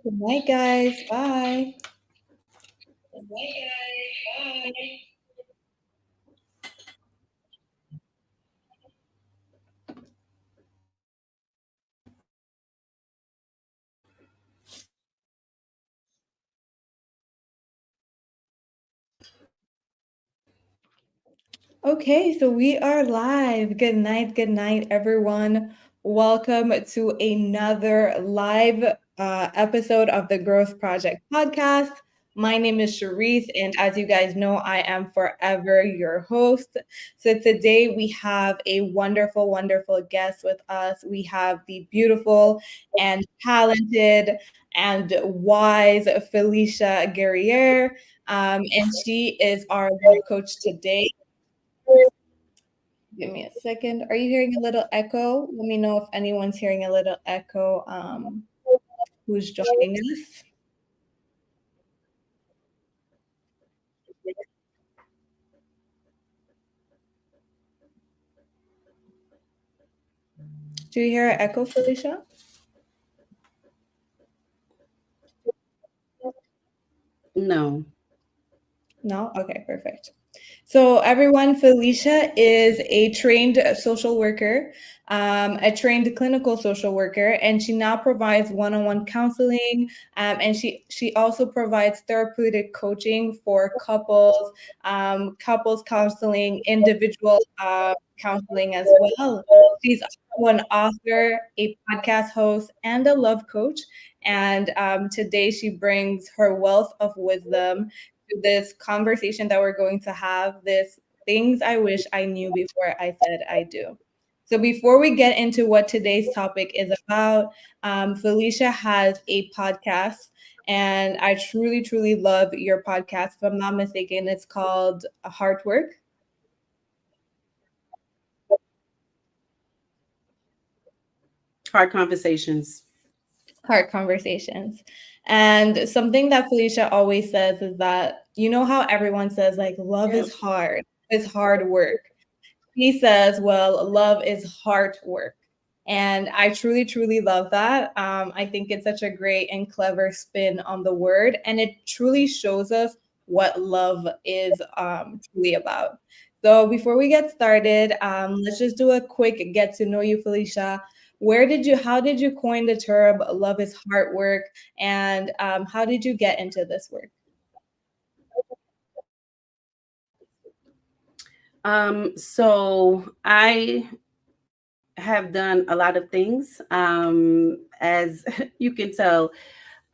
Good night, guys. Bye. Okay, so we are live. Good night, everyone. Welcome to another live episode of the Growth Project podcast. My name is Charisse, and as you guys know, I am forever your host. So today we have a wonderful, wonderful guest with us. We have the beautiful and talented and wise Felicia Guerrier, and she is our love coach today. Give me a second. Are you hearing a little echo? Let me know if anyone's hearing a little echo. Who's joining us? Do you hear an echo, Felicia? No. No? Okay, perfect. So, everyone, Felicia is a trained social worker, a trained clinical social worker, and she now provides one-on-one counseling. And she also provides therapeutic coaching for couples, couples counseling, individual counseling as well. She's also an author, a podcast host, and a love coach. And today she brings her wealth of wisdom to this conversation that we're going to have, this things I wish I knew before I said I do. So before we get into what today's topic is about, Felicia has a podcast, and I truly, truly love your podcast. If I'm not mistaken, it's called Heart Work. Hard conversations. Heart Conversations. And something that Felicia always says is that, you know how everyone says, like, love Yeah. is hard, it's hard work. He says, well, love is heart work. And I truly, truly love that. I think it's such a great and clever spin on the word. And it truly shows us what love is truly about. So before we get started, let's just do a quick get to know you, Felicia. How did you coin the term love is heart work? And how did you get into this work? So I have done a lot of things, as you can tell.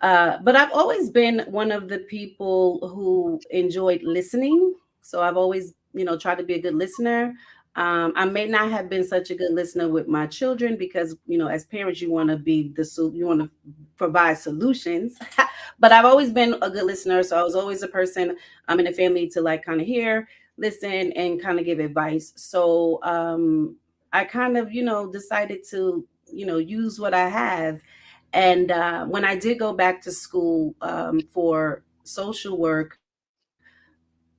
But I've always been one of the people who enjoyed listening. So I've always, tried to be a good listener. I may not have been such a good listener with my children because, as parents, you want to you want to provide solutions. But I've always been a good listener. So I was always a person in the family to like kind of hear, listen, and kind of give advice. So I kind of, decided to, use what I have. And when I did go back to school for social work,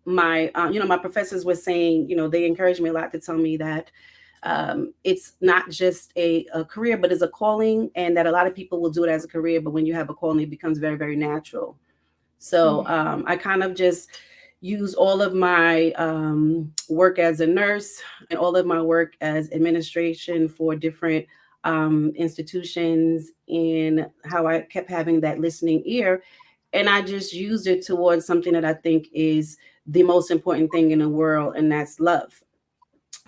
my my professors were saying, they encouraged me a lot to tell me that it's not just a career, but it's a calling, and that a lot of people will do it as a career, but when you have a calling, it becomes very, very natural. So Mhm. I kind of just use all of my work as a nurse and all of my work as administration for different institutions, and how I kept having that listening ear. And I just used it towards something that I think is the most important thing in the world, and that's love.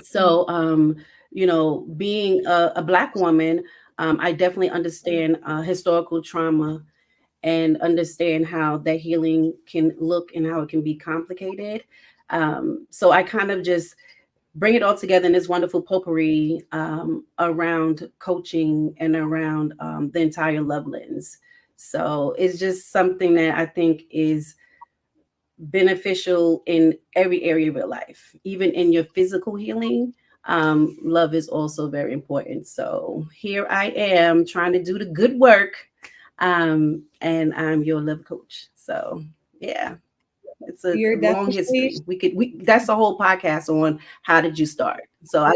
So, being a Black woman, I definitely understand historical trauma and understand how that healing can look and how it can be complicated. So I kind of just bring it all together in this wonderful potpourri around coaching and around the entire love lens. So it's just something that I think is beneficial in every area of your life, even in your physical healing. Love is also very important. So here I am trying to do the good work, and I'm your love coach. So yeah, it's a You're long definitely history. We that's a whole podcast on how did you start. So I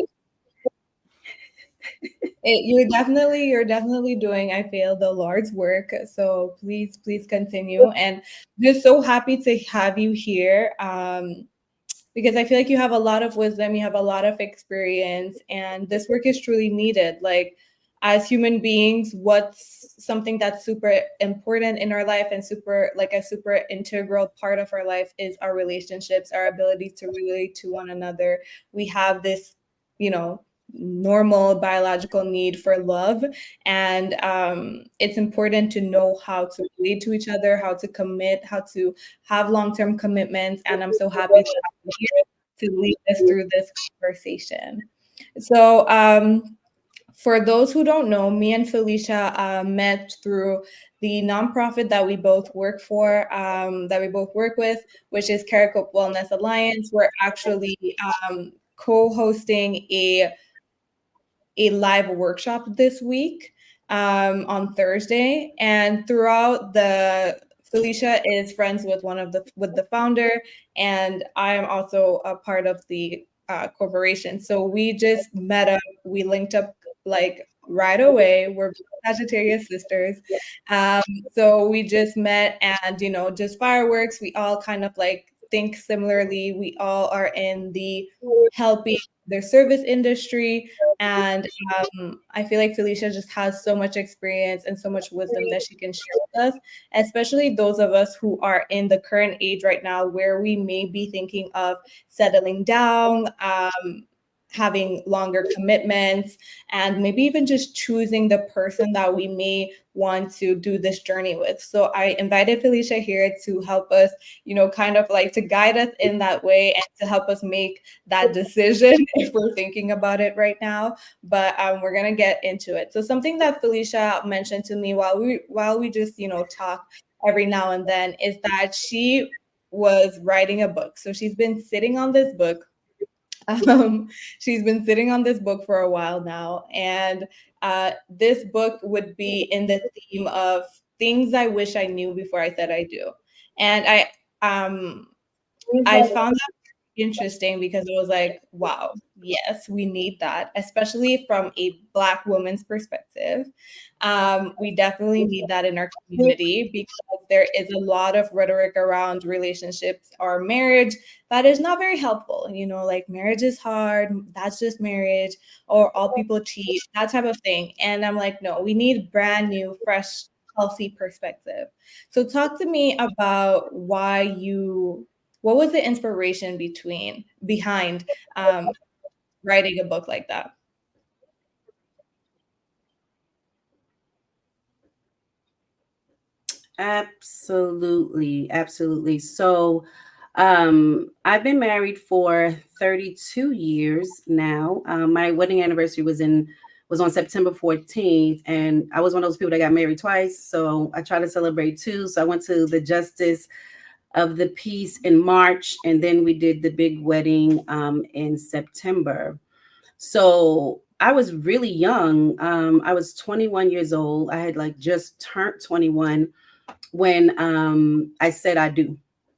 You're definitely doing, I feel, the Lord's work. So please continue. And just so happy to have you here. Because I feel like you have a lot of wisdom, you have a lot of experience, and this work is truly needed. Like, as human beings, what's something that's super important in our life and super integral part of our life is our relationships, our ability to relate to one another. We have this, you know, normal biological need for love, and it's important to know how to relate to each other, how to commit, how to have long-term commitments. And I'm so happy to have you here to lead us through this conversation. So, for those who don't know, me and Felicia met through the nonprofit that we both work for, that we both work with, which is Carricope Wellness Alliance. We're actually co-hosting a live workshop this week, on Thursday, and throughout the Felicia is friends with the founder, and I am also a part of the corporation. So we just met up, we linked up like right away. We're Sagittarius sisters, um, so we just met, and just fireworks. We all kind of like think similarly. We all are in the helping their service industry, and I feel like Felicia just has so much experience and so much wisdom that she can share with us, especially those of us who are in the current age right now where we may be thinking of settling down, having longer commitments, and maybe even just choosing the person that we may want to do this journey with. So I invited Felicia here to help us, kind of like to guide us in that way and to help us make that decision if we're thinking about it right now. But we're gonna get into it. So something that Felicia mentioned to me while we just talk every now and then is that she was writing a book. So she's been sitting on this book. Um, she's been sitting on this book for a while now, and this book would be in the theme of things I wish I knew before I said I do. And um, I found interesting because it was like, wow, yes, we need that, especially from a Black woman's perspective. We definitely need that in our community because there is a lot of rhetoric around relationships or marriage that is not very helpful. Like marriage is hard, that's just marriage, or all people cheat, that type of thing. And I'm like, no, we need brand new, fresh, healthy perspective. So talk to me about what was the inspiration behind um, writing a book like that? Absolutely, absolutely. So, I've been married for 32 years now. My wedding anniversary was on September 14th, and I was one of those people that got married twice. So I try to celebrate too. So I went to the Justice of the Peace in March, and then we did the big wedding in September. So I was really young. I was 21 years old. I had like just turned 21 when I said I do.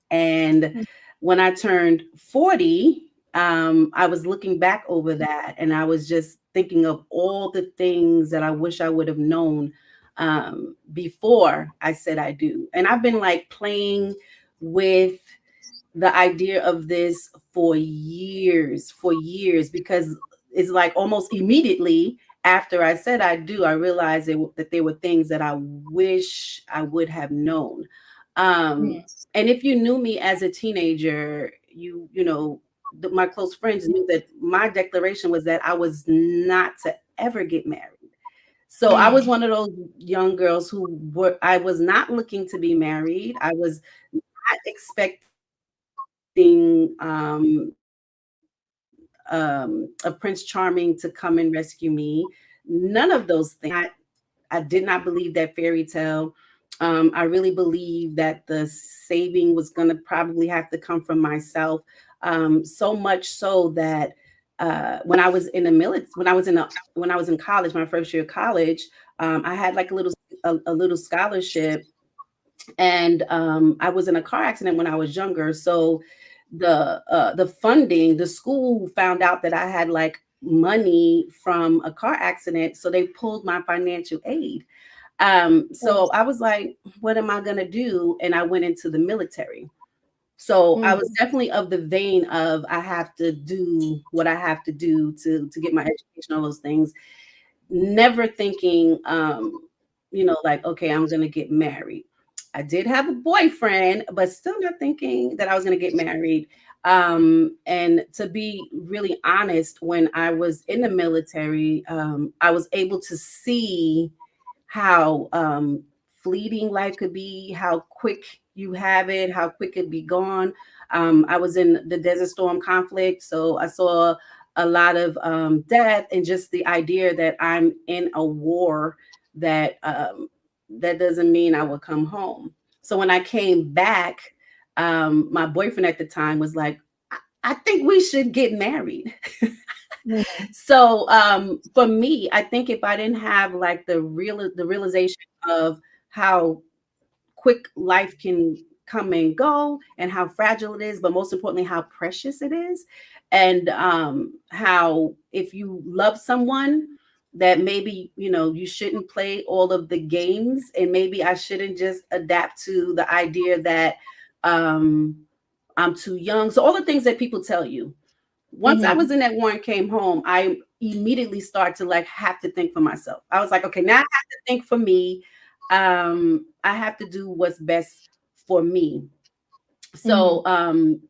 And when I turned 40, I was looking back over that and I was just thinking of all the things that I wish I would have known before I said I do. And I've been like playing with the idea of this for years, because it's like almost immediately after I said I do, I realized that there were things that I wish I would have known. Um, Mm, and if you knew me as a teenager, my close friends knew that my declaration was that I was not to ever get married. So I was mm, one of those young girls I was not looking to be married. I was not expecting a Prince Charming to come and rescue me. None of those things. I did not believe that fairy tale. I really believe that the saving was going to probably have to come from myself. So much so that when I was in the military, when I was in college, my first year of college, I had like a little scholarship, and I was in a car accident when I was younger. So the funding, the school found out that I had like money from a car accident, so they pulled my financial aid. Oh. So I was like, what am I gonna do? And I went into the military. So I Mm, was definitely of the vein of I have to do what I have to do to get my education, all those things. Never thinking, like, okay, I'm gonna get married. I did have a boyfriend, but still not thinking that I was gonna get married. And to be really honest, when I was in the military, I was able to see how fleeting life could be, how quick you have it, how quick it'd be gone. I was in the Desert Storm conflict, so I saw a lot of death, and just the idea that I'm in a war that that doesn't mean I will come home. So when I came back, my boyfriend at the time was like, I think we should get married. mm, So for me, I think if I didn't have like the realization of how quick life can come and go and how fragile it is, but most importantly how precious it is, and how if you love someone, that maybe you shouldn't play all of the games, and maybe I shouldn't just adapt to the idea that um I'm too young. So all the things that people tell you. Once I mhm, was in that war and came home, I immediately started to like have to think for myself. I was like, okay, now I have to think for me. I have to do what's best for me. So mhm,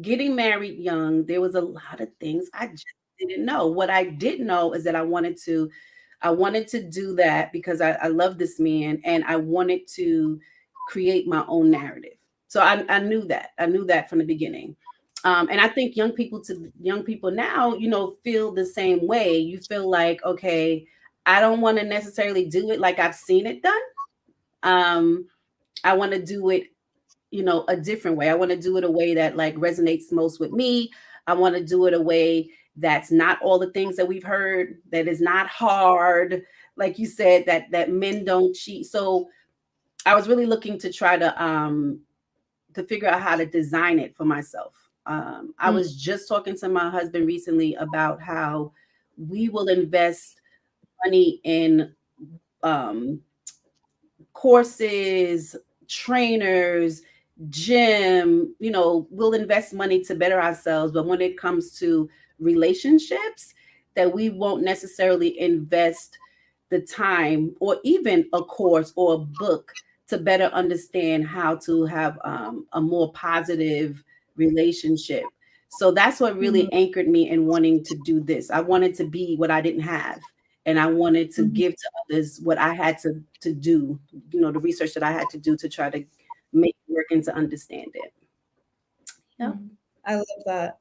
getting married young, there was a lot of things I just didn't know. What I did know is that I wanted to do that because I love this man, and I wanted to create my own narrative. So I knew that. I knew that from the beginning. And I think young people now, feel the same way. You feel like, okay, I don't want to necessarily do it like I've seen it done. Um, I want to do it a different way. I want to do it a way that like resonates most with me. I want to do it a way that's not all the things that we've heard, that is not hard, like you said, that men don't cheat. So I was really looking to try to figure out how to design it for myself. I mm, was just talking to my husband recently about how we will invest money in um, courses, trainers, gym, we'll invest money to better ourselves. But when it comes to relationships, that we won't necessarily invest the time or even a course or a book to better understand how to have a more positive relationship. So that's what mhm, really anchored me in wanting to do this. I wanted to be what I didn't have, and I wanted to mhm, give to others what I had to do, the research that I had to do to try to make it work and to understand it. Yep. mhm. I love that.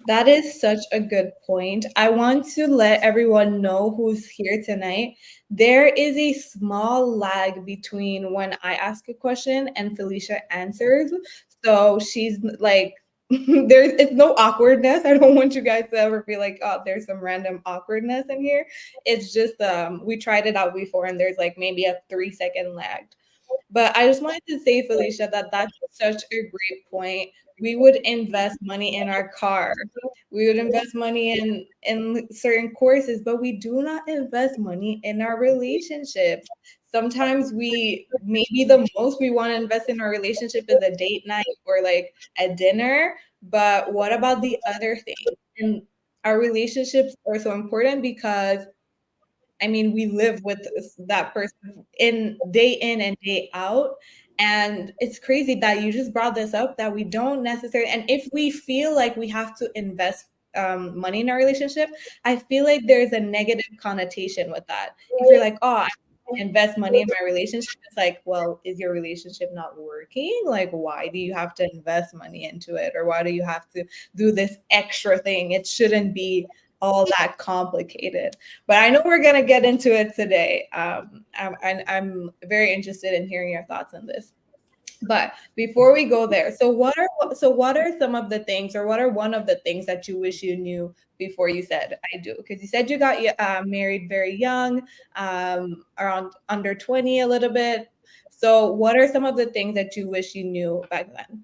That is such a good point. I want to let everyone know who's here tonight. There is a small lag between when I ask a question and Felicia answers. So she's like, there's it's no awkwardness. I don't want you guys to ever feel like, oh, there's some random awkwardness in here. It's just we tried it out before and there's like maybe a 3 second lag. But I just wanted to say, Felicia, that that's such a great point. We would invest money in our car. We would invest money in certain courses, but we do not invest money in our relationships. Sometimes we maybe the most we want to invest in our relationship is a date night or like a dinner. But what about the other things? And our relationships are so important because I mean, we live with that person in and day out. And it's crazy that you just brought this up that we don't necessarily, and if we feel like we have to invest money in our relationship, I feel like there's a negative connotation with that. If you're like, oh, I invest money in my relationship, it's like, well, is your relationship not working? Like, why do you have to invest money into it? Or why do you have to do this extra thing? It shouldn't be all that complicated. But I know we're gonna get into it today. I'm very interested in hearing your thoughts on this. But before we go there, so what are some of the things, or what are one of the things that you wish you knew before you said I do? Because you said you got married very young, around under 20, a little bit. So what are some of the things that you wish you knew back then?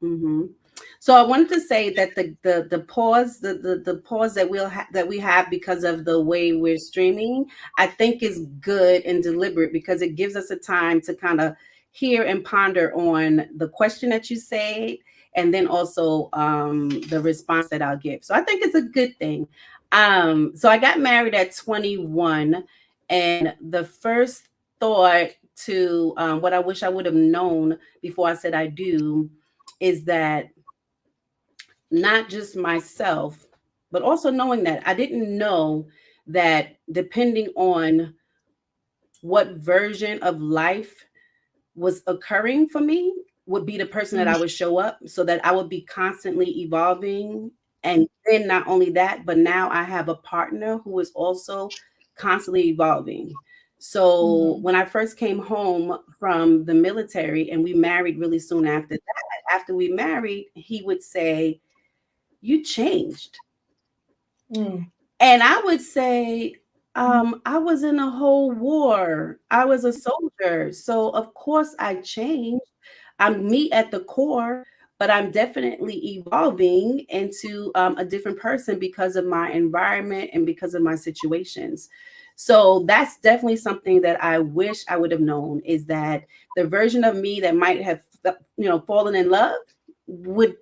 Hmm. So I wanted to say that the pause, the pause that that we have because of the way we're streaming, I think is good and deliberate because it gives us a time to kind of hear and ponder on the question that you say, and then also the response that I'll give. So I think it's a good thing. So I got married at 21, and the first thought to what I wish I would have known before I said I do is that not just myself, but also knowing that I didn't know that depending on what version of life was occurring for me would be the person that Mm, I would show up, so that I would be constantly evolving. And then not only that, but now I have a partner who is also constantly evolving. So mhm, when I first came home from the military and we married really soon after that, after we married, he would say, "You changed." mm, And I would say, I was in a whole war. I was a soldier. So of course I changed. I'm me at the core, but I'm definitely evolving into a different person because of my environment and because of my situations. So that's definitely something that I wish I would have known, is that the version of me that might have, fallen in love would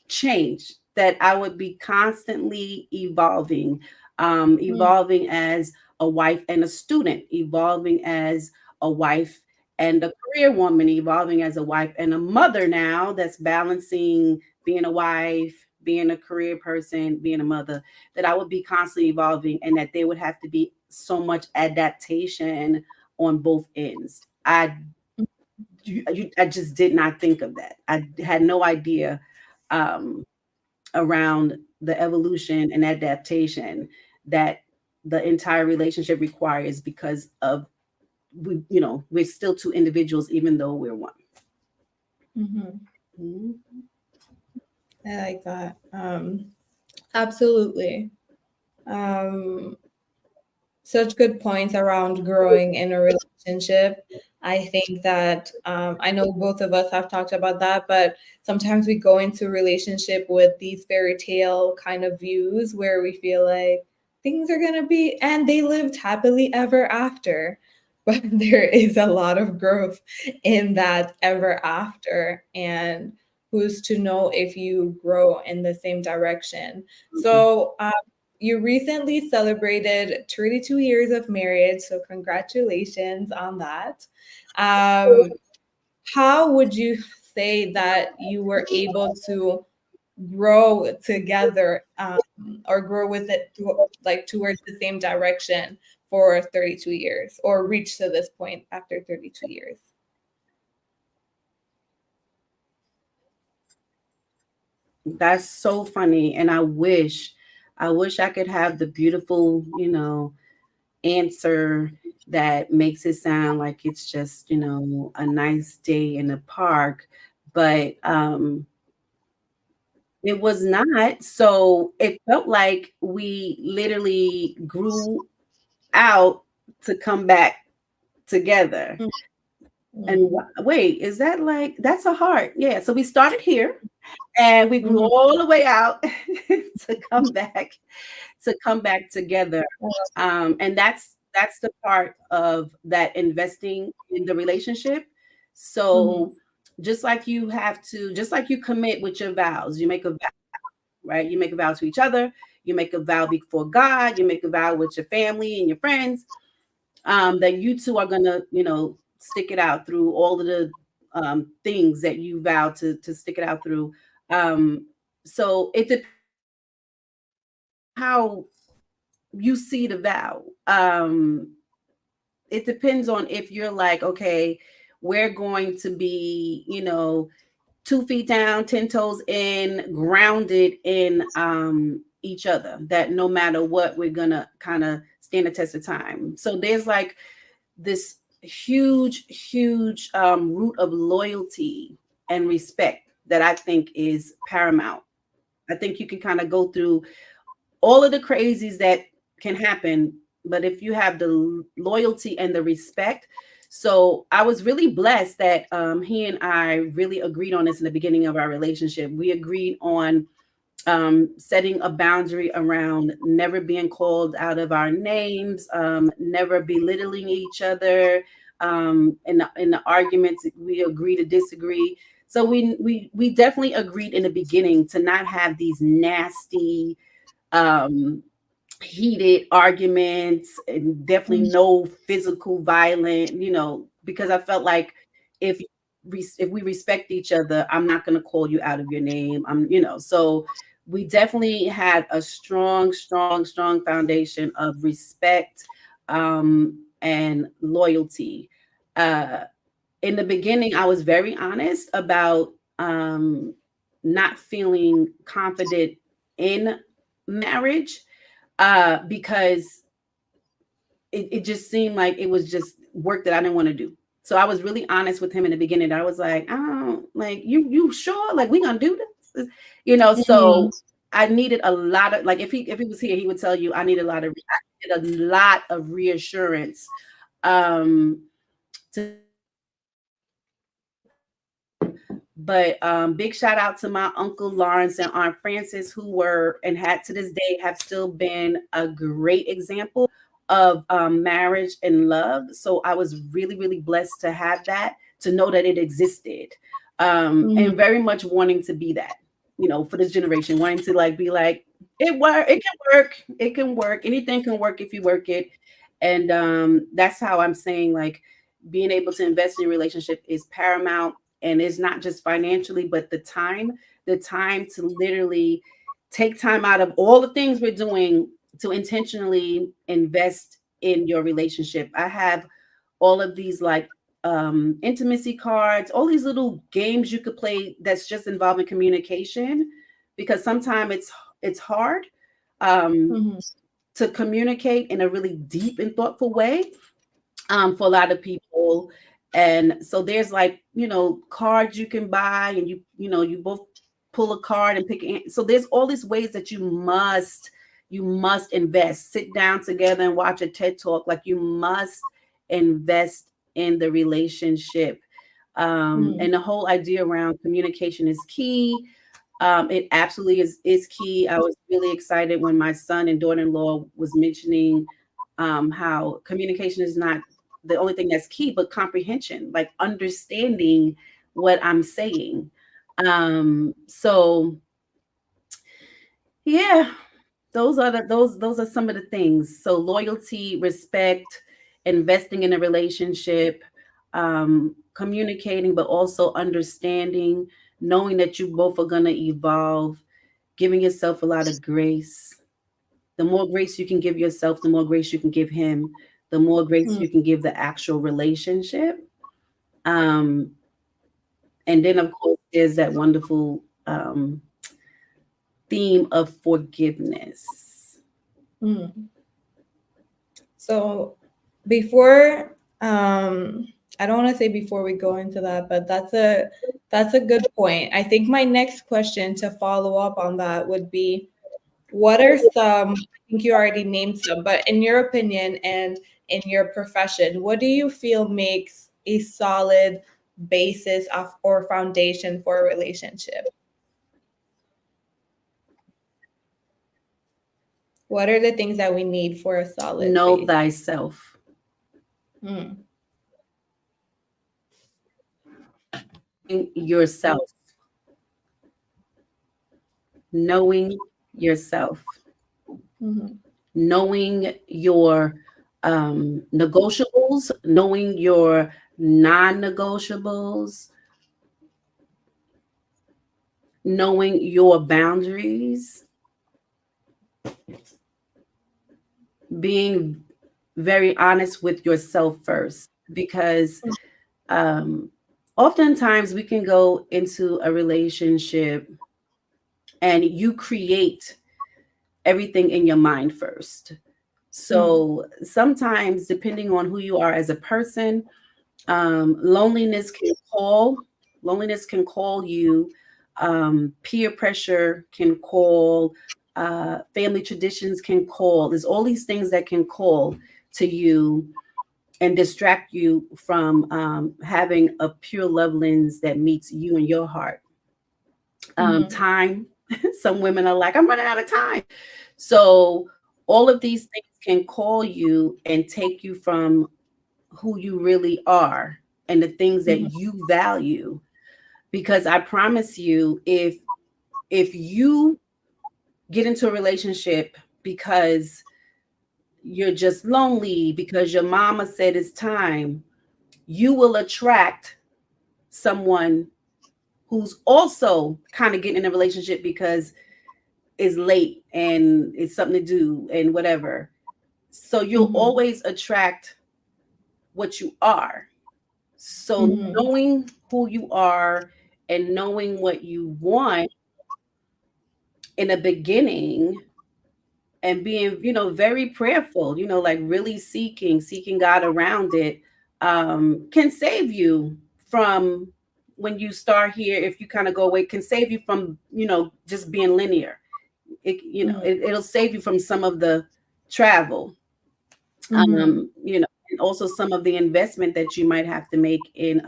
change, that I would be constantly evolving, mm, evolving as a wife and a student, evolving as a wife and a career woman, evolving as a wife and a mother now that's balancing being a wife, being a career person, being a mother, that I would be constantly evolving and that there would have to be so much adaptation on both ends. I just did not think of that. I had no idea um, around the evolution and adaptation that the entire relationship requires, because of we're still two individuals even though we're one. mhm. Mhm. I like that. Absolutely. Such good points around growing in a relationship. I think that I know both of us have talked about that, but sometimes we go into relationship with these fairy tale kind of views where we feel like things are gonna be, and they lived happily ever after. But there is a lot of growth in that ever after, and who's to know if you grow in the same direction. So you recently celebrated 32 years of marriage, so congratulations on that. Um, how would you say that you were able to grow together or grow with it like towards the same direction for 32 years or reach to this point after 32 years? That's so funny, and I wish I could have the beautiful, answer that makes it sound like it's just, a nice day in the park, but it was not. So it felt like we literally grew out to come back together. And Mm-hmm. wait, is that like, that's a heart? Yeah. So we started here and we grew Mm-hmm. all the way out to come back together. And that's the part of that, investing in the relationship. Mm-hmm. So just like you commit with your vows, you make a vow, right? You make a vow to each other, you make a vow before God, you make a vow with your family and your friends, that you two are gonna, stick it out through all of the things that you vow to stick it out through. Um, so it depends how you see the vow. It depends on if you're like, okay, we're going to be, 2 feet down, 10 toes in, grounded in each other, that no matter what, we're gonna kind of stand the test of time. So there's like this huge root of loyalty and respect that I think is paramount. I think you can kind of go through all of the crazies that can happen, but if you have the loyalty and the respect, So I was really blessed that he and I really agreed on this in the beginning of our relationship. We agreed on setting a boundary around never being called out of our names, never belittling each other. In the arguments, we agree to disagree. So we definitely agreed in the beginning to not have these nasty, um, heated arguments, and definitely Mm, no physical violent, because I felt like if if we respect each other, I'm not going to call you out of your name. So we definitely had a strong foundation of respect, and loyalty. Uh, in the beginning, I was very honest about not feeling confident in marriage, because it just seemed like it was just work that I didn't want to do. So I was really honest with him in the beginning. I was like, oh, like you sure? Like we gonna do this? mm, So I needed a lot of, like, if he was here, he would tell you I needed a lot of reassurance, to But big shout out to my uncle Lawrence and Aunt Frances, who were and had to this day have still been a great example of marriage and love. So I was really, really blessed to have that, to know that it existed, mm, and very much wanting to be that, for this generation, wanting to like be like, it can work, anything can work if you work it. And that's how I'm saying, like, being able to invest in a relationship is paramount, and it's not just financially, but the time to literally take time out of all the things we're doing to intentionally invest in your relationship. I have all of these, like, intimacy cards, all these little games you could play that's just involving communication, because sometimes it's hard, um, mhm, to communicate in a really deep and thoughtful way, for a lot of people. And so there's, like, cards you can buy, and you both pull a card and pick it. So there's all these ways that you must invest. Sit down together and watch a TED talk. Like, you must invest in the relationship. mm, And the whole idea around communication is key. It absolutely is key. I was really excited when my son and daughter-in-law was mentioning how communication is not the only thing that's key, but comprehension, like understanding what I'm saying. So yeah, those are some of the things. So loyalty, respect, investing in a relationship, communicating, but also understanding, knowing that you both are going to evolve, giving yourself a lot of grace. The more grace you can give yourself, the more grace you can give him, the more grace mm, you can give the actual relationship. Um, and then, of course, there's that wonderful theme of forgiveness. mm. So before, I don't want to say before we go into that, but that's a good point. I think my next question to follow up on that would be, what are some, I think you already named some, but in your opinion and in your profession, what do you feel makes a solid basis of or foundation for a relationship? What are the things that we need for a solid Know base? thyself. Mm, Yourself. Knowing yourself. mhm, Knowing your negotiables, knowing your non-negotiables, knowing your boundaries, being very honest with yourself first, because um, oftentimes we can go into a relationship and you create everything in your mind first. mm, So sometimes, depending on who you are as a person, loneliness can call you. Peer pressure can call. Family traditions can call. There's all these things that can call to you. and distract you from having a pure love lens that meets you and your heart. Mm-hmm. Time. Some women are like, I'm running out of time. So all of these things can call you and take you from who you really are and the things that Mm-hmm. you value. Because I promise you, if you get into a relationship because you're just lonely, because your mama said it's time, you will attract someone who's also kind of getting in a relationship because it's late and it's something to do and whatever. So you'll Mm-hmm. always attract what you are. So Mm-hmm. knowing who you are and knowing what you want in the beginning and being, very prayerful, like really seeking God around it, can save you from when you start here. If you kind of go away, can save you from, just being linear. It'll save you from some of the travel, Mm-hmm. and also some of the investment that you might have to make in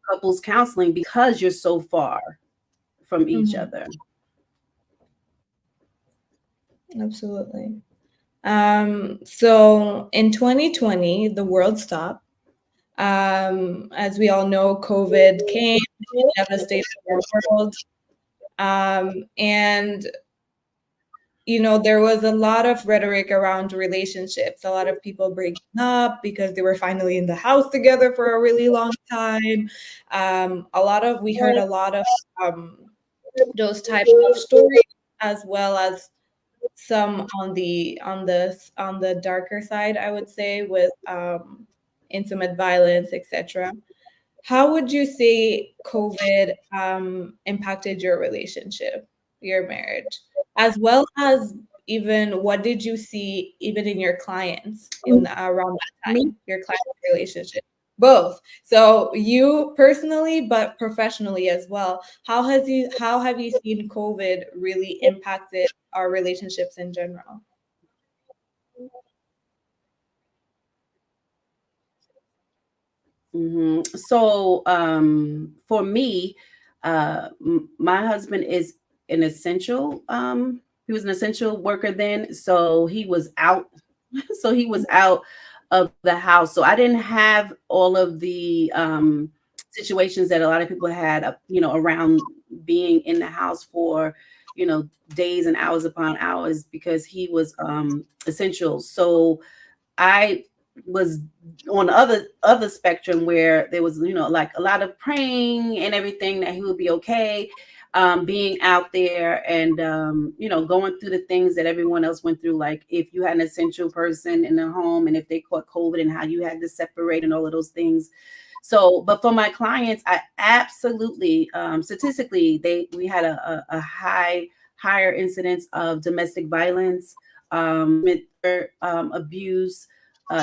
couples counseling because you're so far from each Mm-hmm. other. Absolutely. So in 2020, the world stopped. As we all know, COVID came, devastated our world. And there was a lot of rhetoric around relationships, a lot of people breaking up because they were finally in the house together for a really long time. We heard a lot of um, those type of stories, as well as some on the darker side, I would say, with intimate violence, etc. How would you say COVID impacted your relationship, your marriage, as well as even what did you see even in your clients around that Me. time, your client relationship? Both. So you personally, but professionally as well. How have you seen COVID really impacted our relationships in general? So for me, my husband is an essential. He was an essential worker then, so he was out. So he was out of the house. So I didn't have all of the situations that a lot of people had, around being in the house for, days and hours upon hours because he was essential. So I was on the other spectrum where there was, like a lot of praying and everything that he would be okay, being out there and going through the things that everyone else went through, like if you had an essential person in the home and if they caught COVID and how you had to separate and all of those things. So, but for my clients, I absolutely, statistically, we had a higher incidence of domestic violence, abuse,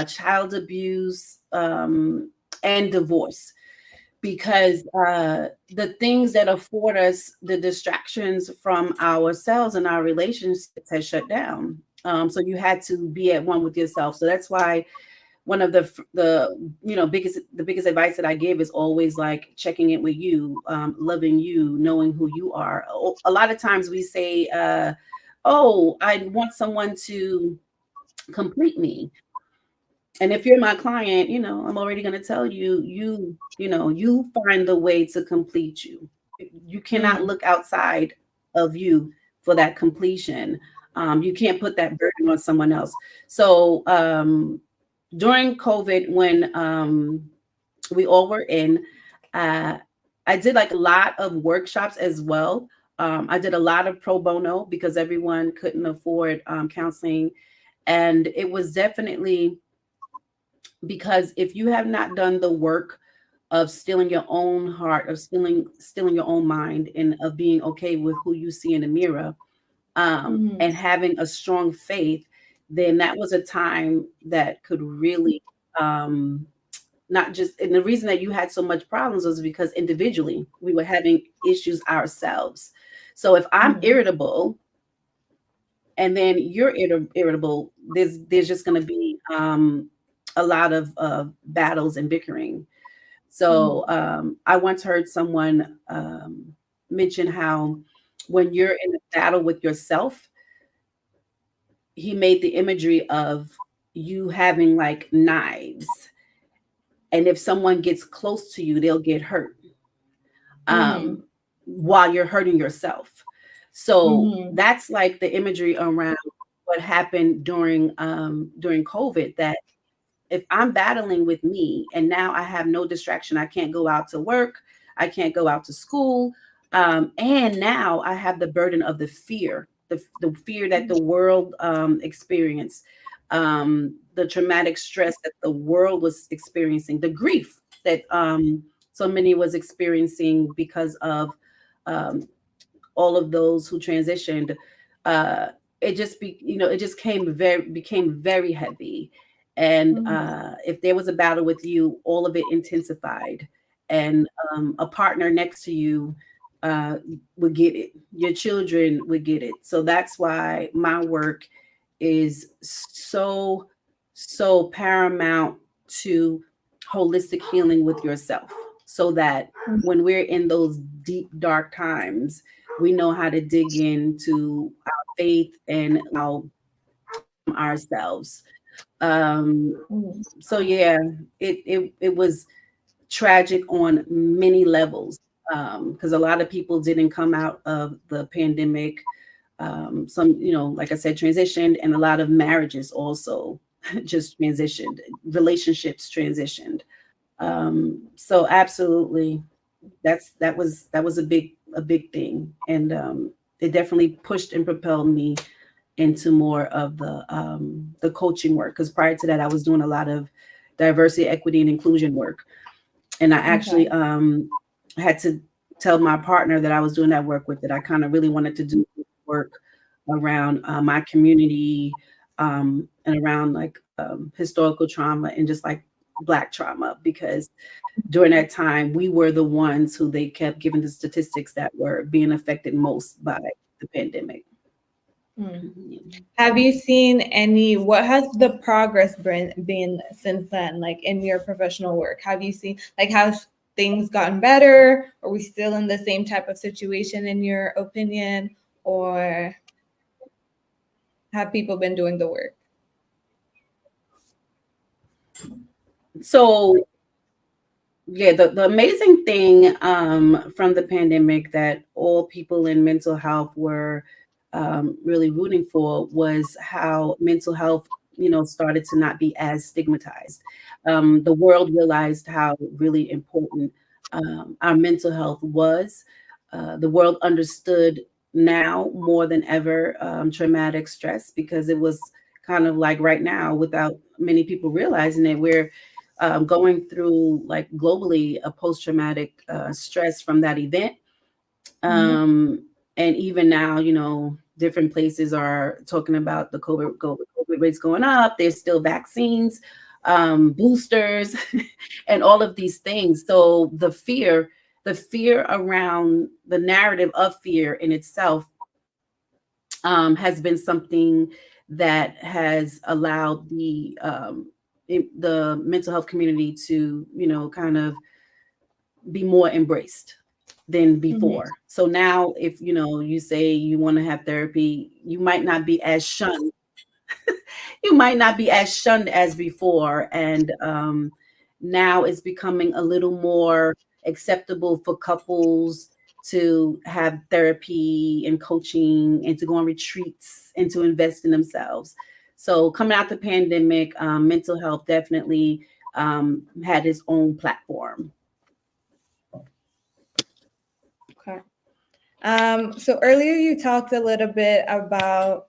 child abuse, and divorce, because the things that afford us the distractions from ourselves and our relationships has shut down. So you had to be at one with yourself. So that's why one of the biggest advice that I give is always like checking in with you, loving you, knowing who you are. A lot of times we say, "Oh, I want someone to complete me." And if you're my client, I'm already going to tell you, you find the way to complete you. You cannot Mm-hmm. look outside of you for that completion. You can't put that burden on someone else. So during COVID, when we all were in, uh, I did like a lot of workshops as well. I did a lot of pro bono because everyone couldn't afford counseling. And it was definitely because if you have not done the work of stealing your own heart, of stealing your own mind, and of being okay with who you see in the mirror, Mm-hmm. and having a strong faith, then that was a time that could really, not just, and the reason that you had so much problems was because individually we were having issues ourselves. So if I'm Mm-hmm. irritable and then you're irritable, there's just going to be a lot of battles and bickering. Mhm. So I once heard someone mention how when you're in a battle with yourself, he made the imagery of you having like knives, and if someone gets close to you, they'll get hurt Mhm. um, while you're hurting yourself. So Mhm. that's like the imagery around what happened during COVID. That if I'm battling with me and now I have no distraction, I can't go out to work, I can't go out to school, and now I have the burden of the fear that the world experienced, the traumatic stress that the world was experiencing, the grief that so many was experiencing because of um, all of those who transitioned. uh it just became very heavy. And Mhm. if there was a battle with you, all of it intensified. And a partner next to you uh would get it, your children would get it. So that's why my work is so paramount to holistic healing with yourself, so that when we're in those deep dark times, we know how to dig into our faith and ourselves. Mhm. So yeah, it was tragic on many levels, because a lot of people didn't come out of the pandemic. Some, like I said, transitioned, and a lot of marriages also just transitioned, relationships transitioned. So absolutely, that was a big thing. And it definitely pushed and propelled me into more of the coaching work, because prior to that I was doing a lot of diversity, equity, and inclusion work. And I actually Okay. had to tell my partner that I was doing that work with, that I kind of really wanted to do work around my community, and around like historical trauma and just like Black trauma, because during that time we were the ones who they kept giving the statistics that were being affected most by the pandemic. Mm. Mhm. Have you seen any, what has the progress been since then, like in your professional work? Have you seen, like, has things gotten better? Are we still in the same type of situation in your opinion? Or have people been doing the work? So yeah, the amazing thing from the pandemic that all people in mental health were really rooting for was how mental health, started to not be as stigmatized. The world realized how really important our mental health was. The world understood now more than ever traumatic stress, because it was kind of like right now, without many people realizing it, we're going through, like, globally, a post-traumatic stress from that event. Mhm. um, and even now, different places are talking about the COVID rates going up. There's still vaccines, boosters, and all of these things. So the fear around the narrative of fear in itself has been something that has allowed the mental health community to, kind of be more embraced than Mhm. before. So now, if you say you want to have therapy, you might not be as shunned. You might not be as shunned as before. And now it's becoming a little more acceptable for couples to have therapy and coaching, and to go on retreats, and to invest in themselves. So coming out the pandemic, mental health definitely had its own platform. Okay. So earlier you talked a little bit about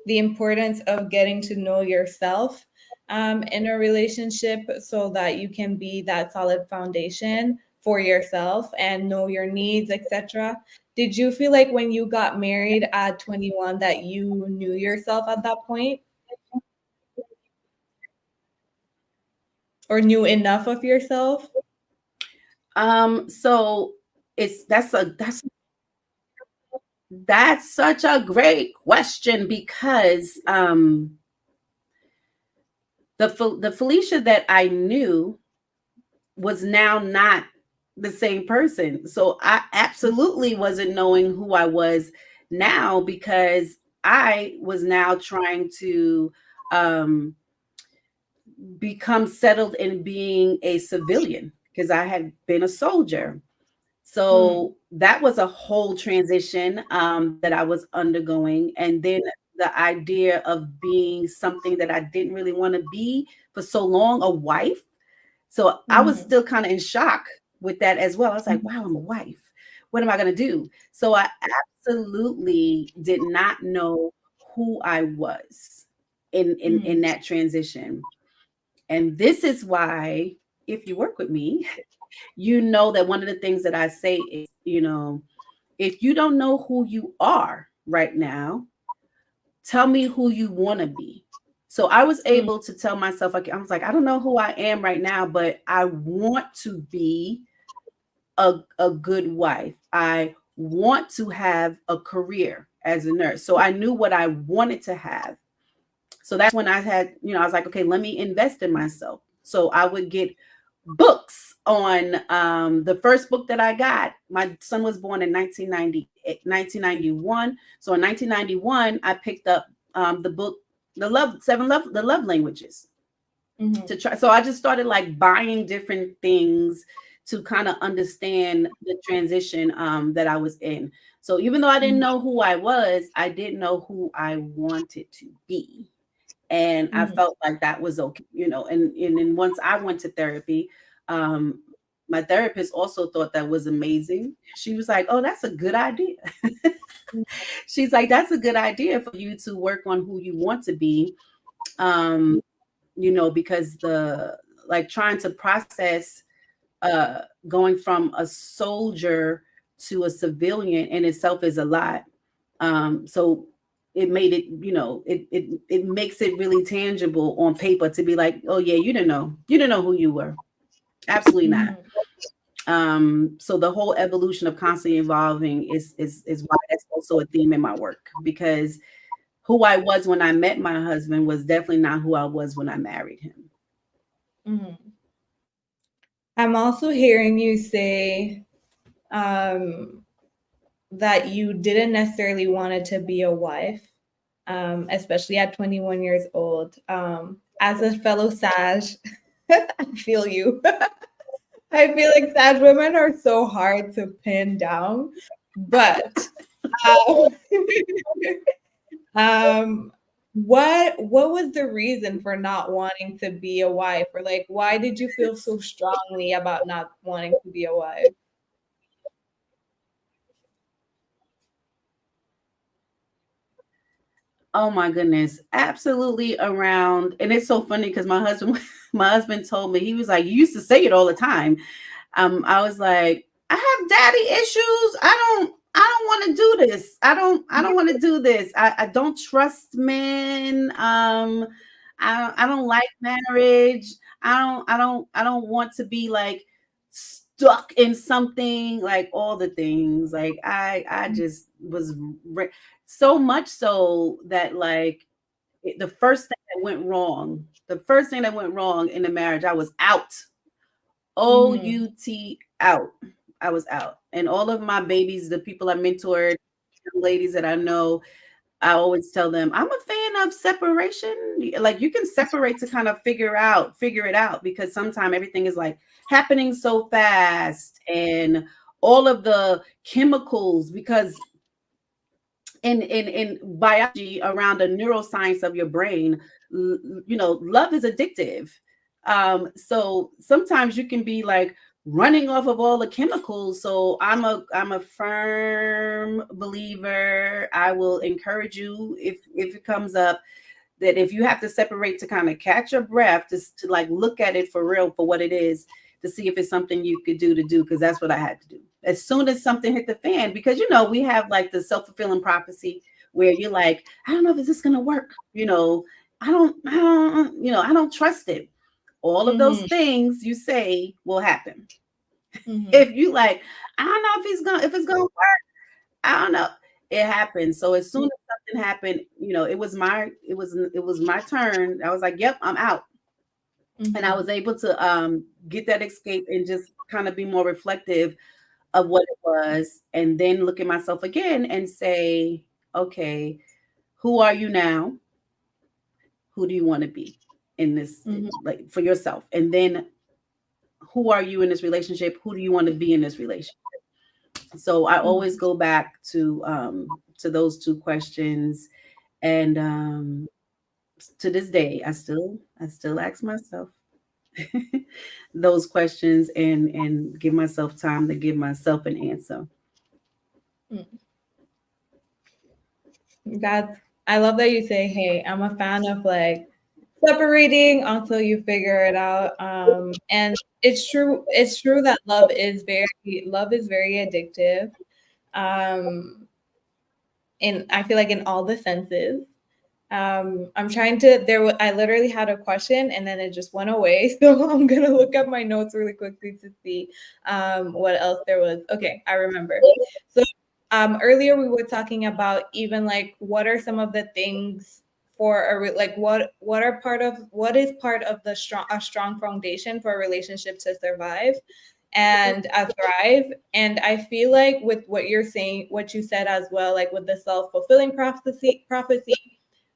the importance of getting to know yourself in a relationship so that you can be that solid foundation for yourself and know your needs, etc. Did you feel like when you got married at 21 that you knew yourself at that point or knew enough of yourself? So that's such a great question, because the Felicia that I knew was now not the same person. So I absolutely wasn't knowing who I was now, because I was now trying to um, become settled in being a civilian, because I had been a soldier. Mm, So that was a whole transition that I was undergoing. And then the idea of being something that I didn't really want to be for so long, a wife. So I was mhm, still kind of in shock with that as well. I was like, mhm, wow, I'm a wife. What am I going to do? So I absolutely did not know who I was in mhm, that transition. And this is why, if you work with me, you know that one of the things that I say is, if you don't know who you are right now, tell me who you want to be. So I was mm, able to tell myself, like, I was like, I don't know who I am right now, but I want to be a good wife. I want to have a career as a nurse. So I knew what I wanted to have. So that's when I had, I was like, okay, let me invest in myself. So I would get books on the first book that I got. My son was born in 1991. So in 1991, I picked up the book, the love languages, to mhm, try. So I just started like buying different things to kind of understand the transition that I was in. So even though I didn't mhm, know who I was, I didn't know who I wanted to be. And I mhm, felt like that was okay, and then once I went to therapy, um, my therapist also thought that was amazing. She was like, "Oh, that's a good idea." She's like, "That's a good idea for you to work on who you want to be." Um, because the like trying to process going from a soldier to a civilian in itself is a lot. So it made it, it makes it really tangible on paper to be like, oh yeah, you didn't know who you were. Absolutely not. mhm. So the whole evolution of constantly evolving is why that's also a theme in my work, because who I was when I met my husband was definitely not who I was when I married him. Mhm. I'm also hearing you say um, that you didn't necessarily wanted to be a wife, especially at 21 years old. As a fellow Sag, I feel you. I feel like Sag women are so hard to pin down, but um, um, what was the reason for not wanting to be a wife, or like why did you feel so strongly about not wanting to be a wife? Oh my goodness. Absolutely around. And it's so funny because my husband my husband told me, he was like, you used to say it all the time. I was like, I have daddy issues. I don't want to do this. I don't want to do this. I don't trust men. I don't like marriage. I don't want to be like stuck in something, like all the things. Like I just was so much so that like the first thing that went wrong in the marriage, I was out. Mhm, out. I was out. And all of my babies, the people I mentored, ladies that I know, I always tell them, I'm a fan of separation. Like you can separate to kind of figure it out, because sometimes everything is like happening so fast, and all of the chemicals, because in biology around the neuroscience of your brain, love is addictive. So sometimes you can be like running off of all the chemicals. So I'm a firm believer. I will encourage you, if it comes up, that if you have to separate to kind of catch your breath, just to like look at it for real for what it is, to see if it's something you could do, because that's what I had to do as soon as something hit the fan. Because we have like the self-fulfilling prophecy where you're like, I don't know if this going to work. I don't trust it. All of those mhm, things you say will happen. mhm, If you like, I don't know if it's gonna work. I don't know. It happened. So as soon as something happened, it was my turn. I was like, yep, I'm out. And I Mhm. was able to get that escape and just kind of be more reflective of what it was, and then look at myself again and say, okay, who are you now? Who do you want to be in this, Mhm. like for yourself? And then who are you in this relationship? Who do you want to be in this relationship? So I always Mhm. go back to those two questions, and to this day, I still ask myself those questions, and give myself time to give myself an answer. Mm. That's I love that you say, "Hey, I'm a fan of like separating until you figure it out." And it's true. It's true that love is very addictive. Um, and I feel like in all the senses. I'm trying to. I literally had a question and then it just went away. So I'm gonna look up my notes really quickly to see what else there was. Okay, I remember. So earlier we were talking about even like what are some of the things for like what is part of the strong foundation for a relationship to survive and thrive. And I feel like with what you're saying, what you said as well, like with the self-fulfilling prophecy,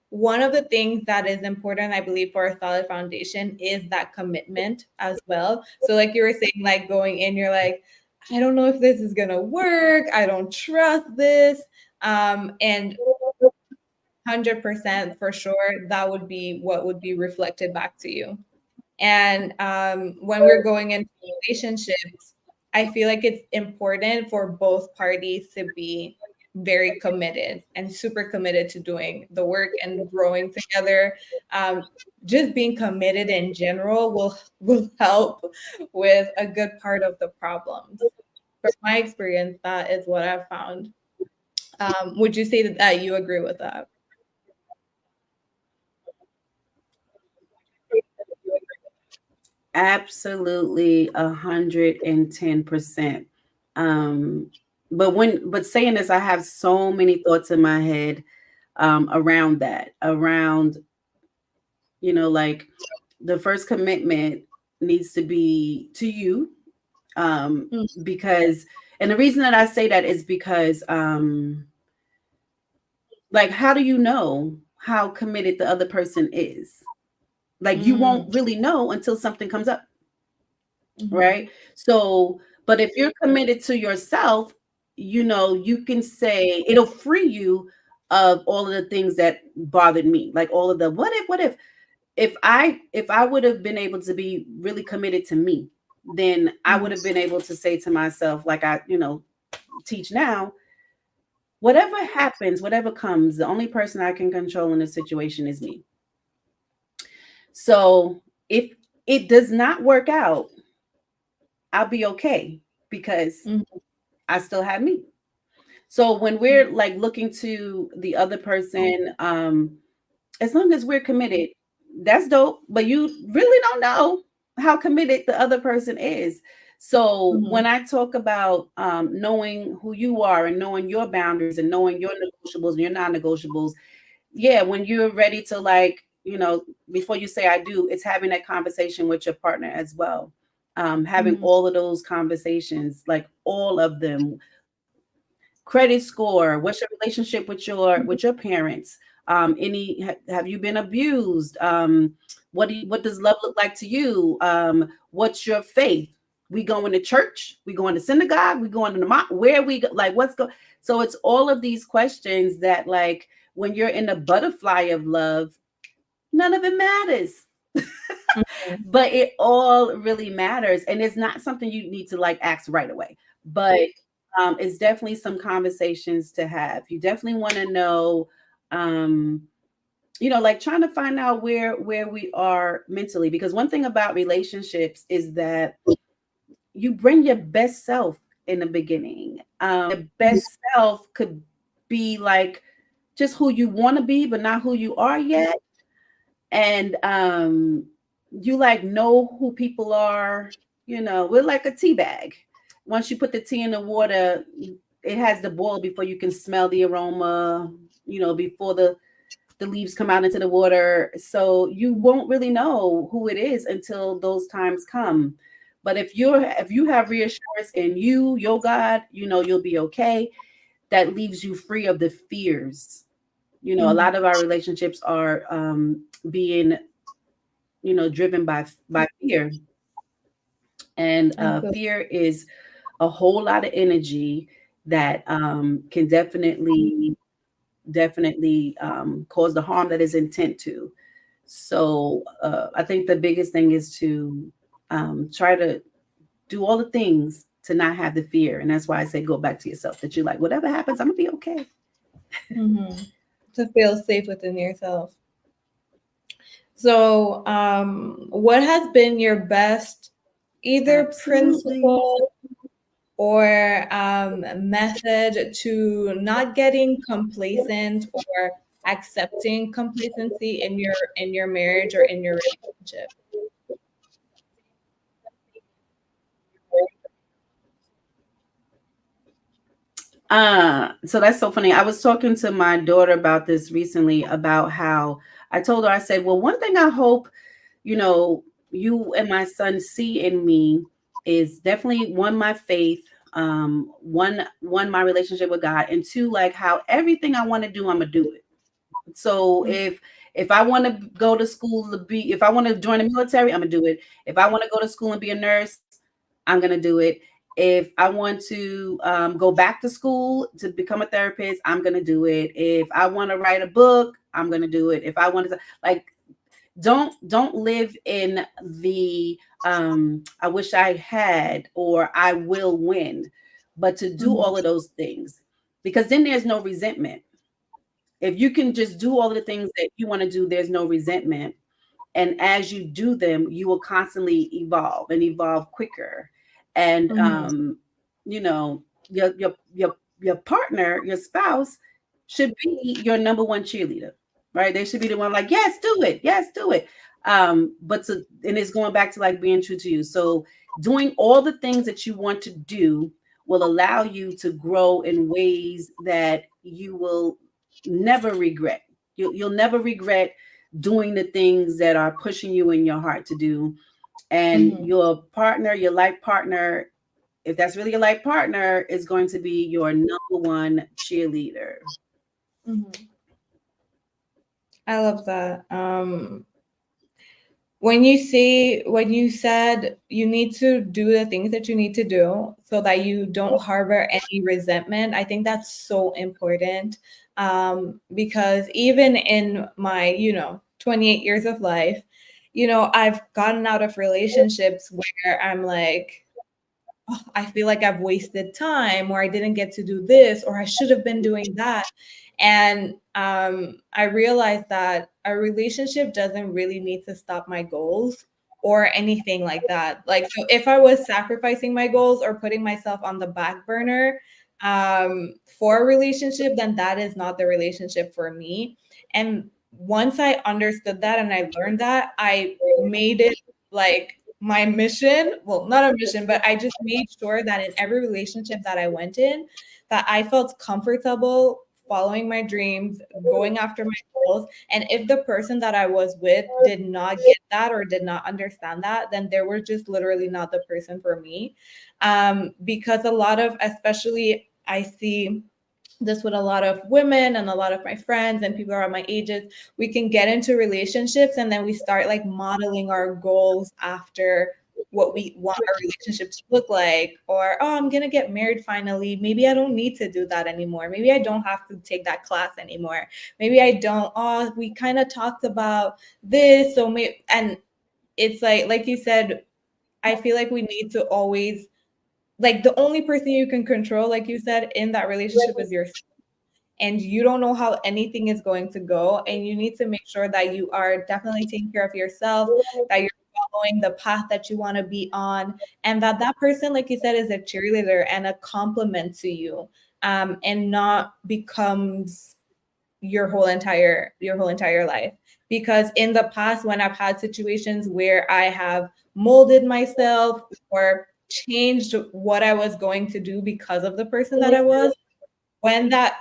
one of the things that is important, I believe, for a solid foundation is that commitment as well. So, like you were saying, like going in, you're like, I don't know if this is gonna work. I don't trust this. And 100% for sure, that would be what would be reflected back to you. And when we're going into relationships, I feel like it's important for both parties to be very committed and super committed to doing the work and growing together. Um, just being committed in general will help with a good part of the problems. From my experience, that is what I've found. Would you say that you agree with that? Absolutely, 110%. Um, but saying this, I have so many thoughts in my head around that, around, like, the first commitment needs to be to you, Mm, because, and the reason that I say that is because, like, how do you know how committed the other person is? Like, you mm, won't really know until something comes up, mhm, right? So, but if you're committed to yourself, you can say it'll free you of all of the things that bothered me, like all of the what if I would have been able to be really committed to me, then I would mhm, have been able to say to myself, like I, teach now, whatever happens, whatever comes, the only person I can control in this situation is me. So if it does not work out, I'll be okay because mhm, I still have me. So when we're like looking to the other person, as long as we're committed, that's dope. But you really don't know how committed the other person is. So when mhm, I talk about knowing who you are and knowing your boundaries and knowing your negotiables and your non-negotiables, yeah, when you're ready to, like, before you say I do, it's having that conversation with your partner as well. Having mhm, all of those conversations, like all of them. Credit score, what's your relationship with your parents? Have you been abused? What does love look like to you? What's your faith? We going to church, we going to synagogue, we going to the mosque, where we go, like what's go so it's all of these questions that, like, when you're in the butterfly of love, none of it matters. mhm, But it all really matters, and it's not something you need to, like, ask right away. But it's definitely some conversations to have. You definitely want to know, um like, trying to find out where we are mentally, because one thing about relationships is that you bring your best self in the beginning. Your best self could be like just who you want to be, but not who you are yet. And you, like, know who people are. We're like a tea bag. Once you put the tea in the water, it has to boil before you can smell the aroma, before the leaves come out into the water. So you won't really know who it is until those times come. But if you have reassurance in you, your God, you know you'll be okay. That leaves you free of the fears. You know, a Mhm. lot of our relationships are being, you know, driven by fear, and I feel. fear is a whole lot of energy that can definitely cause the harm that is intent to. So I think the biggest thing is to try to do all the things to not have the fear, and that's why I say go back to yourself. That you like whatever happens, I'm gonna be okay. Mhm. To feel safe within yourself. So, what has been your best either Absolutely. principle or method to not getting complacent or accepting complacency in your marriage or in your relationship? So that's so funny. I was talking to my daughter about this recently about how I told her, I said, well, one thing I hope, you know, you and my son see in me is definitely one, my faith, one, my relationship with God, and two, like how everything I want to do, I'm gonna do it. So if I want to go to school to be, if I want to join the military, I'm gonna do it. If I want to go to school and be a nurse, I'm gonna do it. If I want to go back to school to become a therapist, I'm gonna do it. If I want to write a book, I'm gonna do it. If I want to, like, don't live in the I wish I had or I will win, but to do Mhm. all of those things, because then there's no resentment. If you can just do all of the things that you want to do, there's no resentment. And as you do them, you will constantly evolve and evolve quicker. And Mhm. you know, your partner, your spouse should be your number one cheerleader, right? They should be the one like, yes, do it, yes, do it. But to, and it's going back to like being true to you. So doing all the things that you want to do will allow you to grow in ways that you will never regret. You'll never regret doing the things that are pushing you in your heart to do. And Mhm. your partner, your life partner, if that's really your life partner, is going to be your number one cheerleader. Mhm. I love that. When you say when you said you need to do the things that you need to do so that you don't harbor any resentment, I think that's so important. Because even in my 28 years of life, I've gotten out of relationships where I'm like, "Oh, I feel like I've wasted time, or I didn't get to do this, or I should have been doing that." And I realized that a relationship doesn't really need to stop my goals or anything like that. Like, so if I was sacrificing my goals or putting myself on the back burner for a relationship, then that is not the relationship for me. And once I understood that and I learned that, I made it like my mission, well, not a mission, but I just made sure that in every relationship that I went in, that I felt comfortable following my dreams, going after my goals. And if the person that I was with did not get that or did not understand that, then they were just literally not the person for me. Because a lot of, especially I see this with a lot of women and a lot of my friends and people around my ages, we can get into relationships and then we start like modeling our goals after what we want our relationship to look like. Or, oh, I'm gonna get married finally, maybe I don't need to do that anymore, maybe I don't have to take that class anymore, maybe I don't, oh, we kind of talked about this, so maybe. And it's like you said, I feel like we need to always, like, the only person you can control, like you said, in that relationship is yourself. And you don't know how anything is going to go, and you need to make sure that you are definitely taking care of yourself, that you're following the path that you want to be on, and that that person, like you said, is a cheerleader and a compliment to you, and not becomes your whole entire life. Because in the past, when I've had situations where I have molded myself or changed what I was going to do because of the person that I was, when that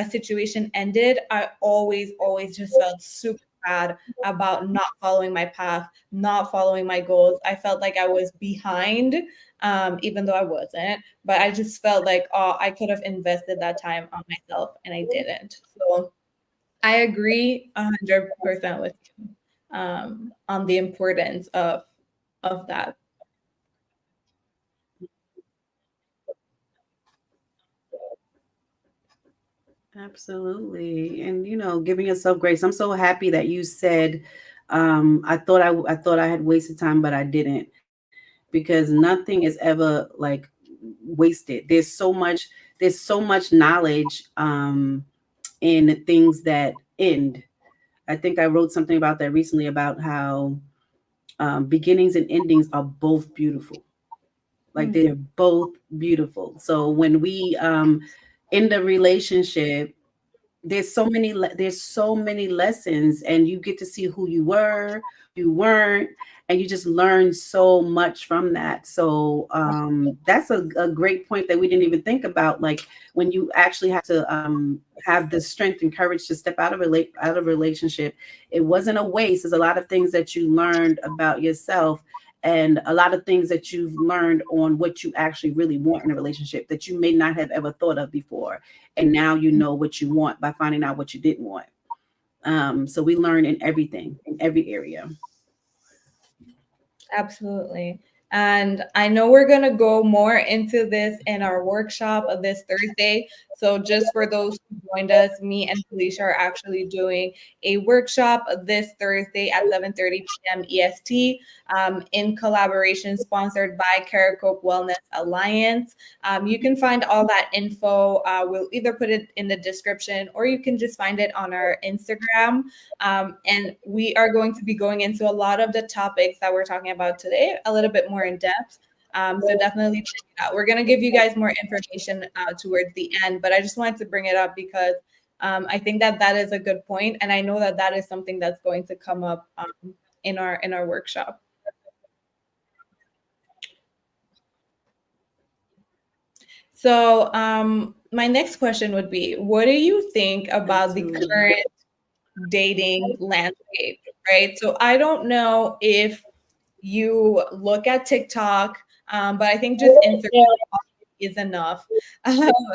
situation ended, I always just felt super bad about not following my path, not following my goals. I felt like I was behind, even though I wasn't. But I just felt like, oh, I could have invested that time on myself, and I didn't. So I agree 100% with you on the importance of that. Absolutely. And giving yourself grace. I'm so happy that you said I thought I had wasted time, but I didn't, because nothing is ever like wasted. There's so much knowledge in things that end. I think I wrote something about that recently, about how beginnings and endings are both beautiful. Like, Mm, they're both beautiful. So when we end a relationship, there's so many lessons, and you get to see who you were, you weren't, and you just learn so much from that. So that's a great point that we didn't even think about, like when you actually have to have the strength and courage to step out of a relationship. It wasn't a waste. There's a lot of things that you learned about yourself, and a lot of things that you've learned on what you actually really want in a relationship that you may not have ever thought of before, and now you know what you want by finding out what you didn't want. So we learn in everything, in every area. absolutely. And I know we're going to go more into this in our workshop of this Thursday. So, just for those who joined us, me and Felicia are actually doing a workshop this Thursday at 7:30 p.m. EST, in collaboration sponsored by Caracope Wellness Alliance. You can find all that info. We'll either put it in the description, or you can just find it on our Instagram. And we are going to be going into a lot of the topics that we're talking about today, a little bit more in depth. So definitely check it out. We're going to give you guys more information towards the end, but I just wanted to bring it up because I think that that is a good point, and I know that that is something that's going to come up in our workshop. So my next question would be, what do you think about the Absolutely. current dating landscape, right? So I don't know if you look at TikTok, but I think just Instagram is enough.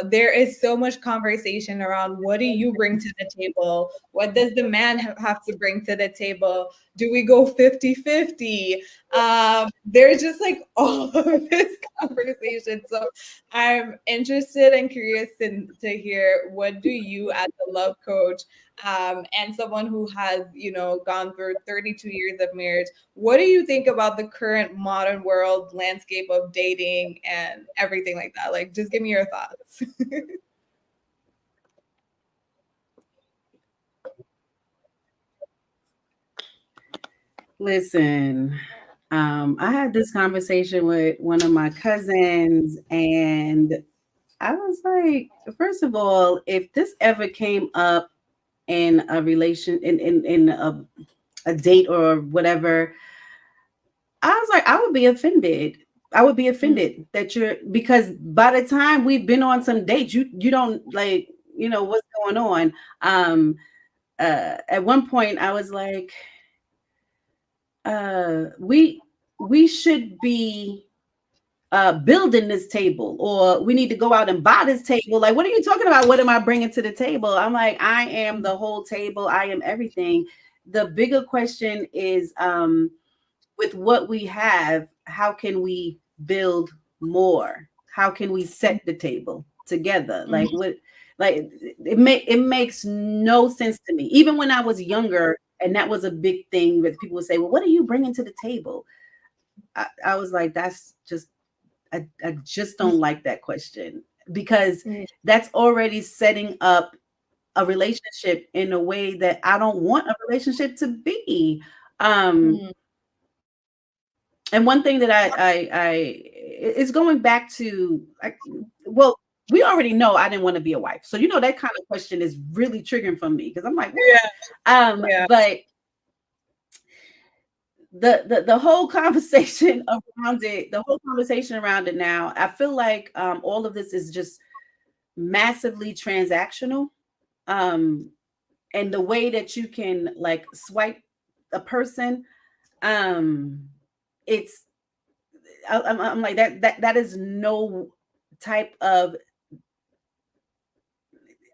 There is so much conversation around, what do you bring to the table? What does the man have to bring to the table? Do we go 50-50? There's just like all of this conversation. So I'm interested and curious to hear, what do you, as a love coach, and someone who has, gone through 32 years of marriage, what do you think about the current modern world landscape of dating and everything like that? Like, just give me your thoughts. Listen, I had this conversation with one of my cousins, and I was like, first of all, if this ever came up in a relation, in a date or whatever, I was like, I would be offended. I would be Mm, offended that you're, because by the time we've been on some dates, you don't like, what's going on. At one point I was like, we should be building this table, or we need to go out and buy this table. Like, what are you talking about? What am I bringing to the table? I'm like, I am the whole table. I am everything. The bigger question is, with what we have, how can we build more? How can we set the table together? mm, Like, what, like, it makes no sense to me. Even when I was younger, and that was a big thing that people would say, well, what are you bringing to the table? I was like, that's just, I just don't like that question, because mm, that's already setting up a relationship in a way that I don't want a relationship to be. Um, mm, and one thing that is going back to, well, we already know I didn't want to be a wife. So, that kind of question is really triggering for me, because I'm like, what? yeah, yeah. But the whole conversation around it, now, I feel like all of this is just massively transactional. um and the way that you can like swipe a person, um it's I'm like that is no type of,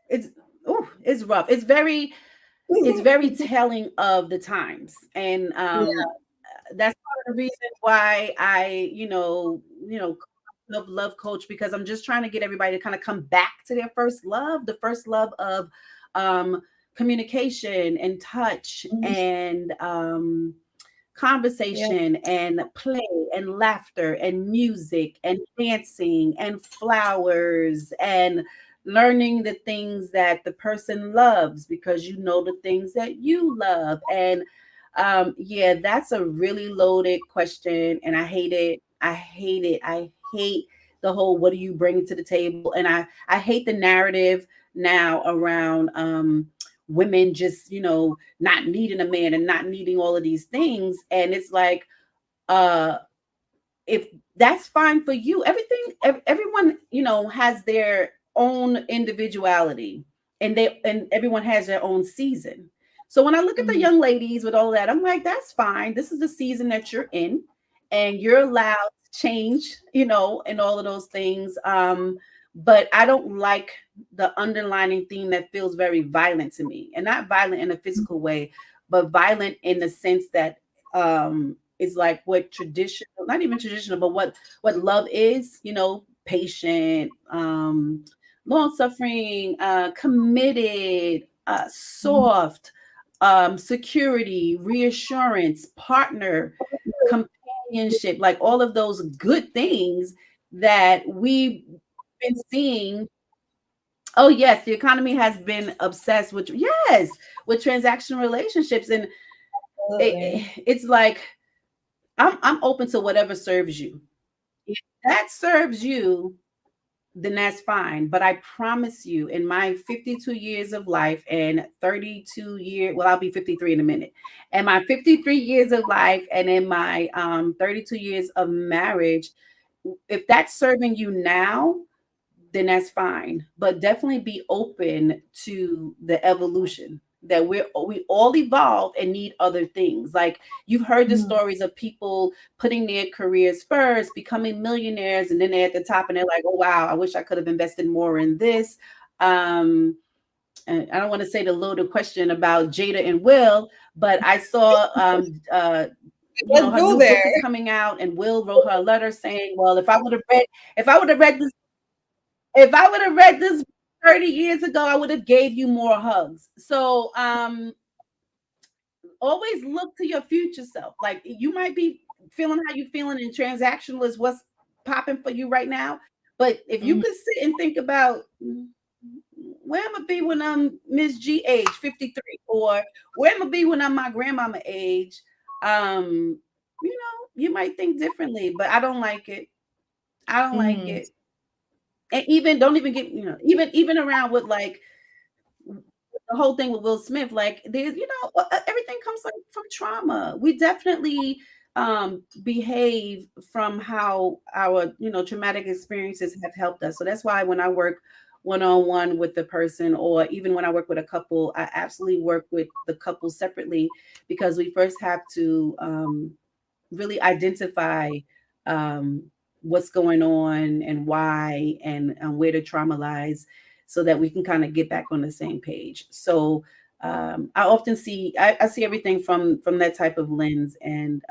it's, ooh, it's rough. It's very telling of the times. And that's part of the reason why I, love coach, because I'm just trying to get everybody to kind of come back to their first love, the first love of um communication and touch and Yeah. conversation and play and laughter and music and dancing and flowers and learning the things that the person loves because you know the things that you love. And yeah, that's a really loaded question, and I hate it. I hate it. I hate the whole what do you bring to the table, and I hate the narrative now around women just, not needing a man and not needing all of these things. And it's like, uh if that's fine for you, everyone, has their own individuality, and everyone has their own season. So when I look at the Mhm. young ladies with all that, I'm like, that's fine. This is the season that you're in, and you're allowed to change, and all of those things. But I don't like the underlining theme that feels very violent to me, and not violent in a physical way, but violent in the sense that is like what traditional, not even traditional, but what love is, patient, long suffering, committed, soft, security, reassurance, partner, companionship, like all of those good things that we've been seeing. Oh yes, the economy has been obsessed with, yes, with transaction relationships. And Absolutely. it's like, I'm open to whatever serves you. If that serves you, then that's fine. But I promise you, in my 52 years of life and 32 years, well, I'll be 53 in a minute, and my 53 years of life, and in my 32 years of marriage, if that's serving you now, then that's fine. But definitely be open to the evolution, that we all evolve and need other things. Like, you've heard the Mhm. stories of people putting their careers first, becoming millionaires, and then they're at the top and they're like, oh wow, I wish I could have invested more in this. Um, and I don't want to say the loaded question about Jada and Will, but I saw Let's her go new there. book is coming out, and Will wrote her a letter saying, well, if I would have read this if I would have read this 30 years ago, I would have gave you more hugs. So always look to your future self. Like, you might be feeling how you feeling, and transactional is what's popping for you right now. But if you Mhm. could sit and think about, where I'm gonna be when I'm Miss G age 53, or where I'm gonna be when I'm my grandmama age, um, you might think differently, but I don't like it. I don't like Mhm. it. And even don't even get, even around with like the whole thing with Will Smith, like, there's, everything comes like from trauma. We definitely behave from how our, traumatic experiences have helped us. So that's why when I work one-on-one with the person, or even when I work with a couple, I absolutely work with the couple separately, because we first have to really identify um, what's going on and why, and where the trauma lies, so that we can kind of get back on the same page. So I often I see everything from that type of lens, and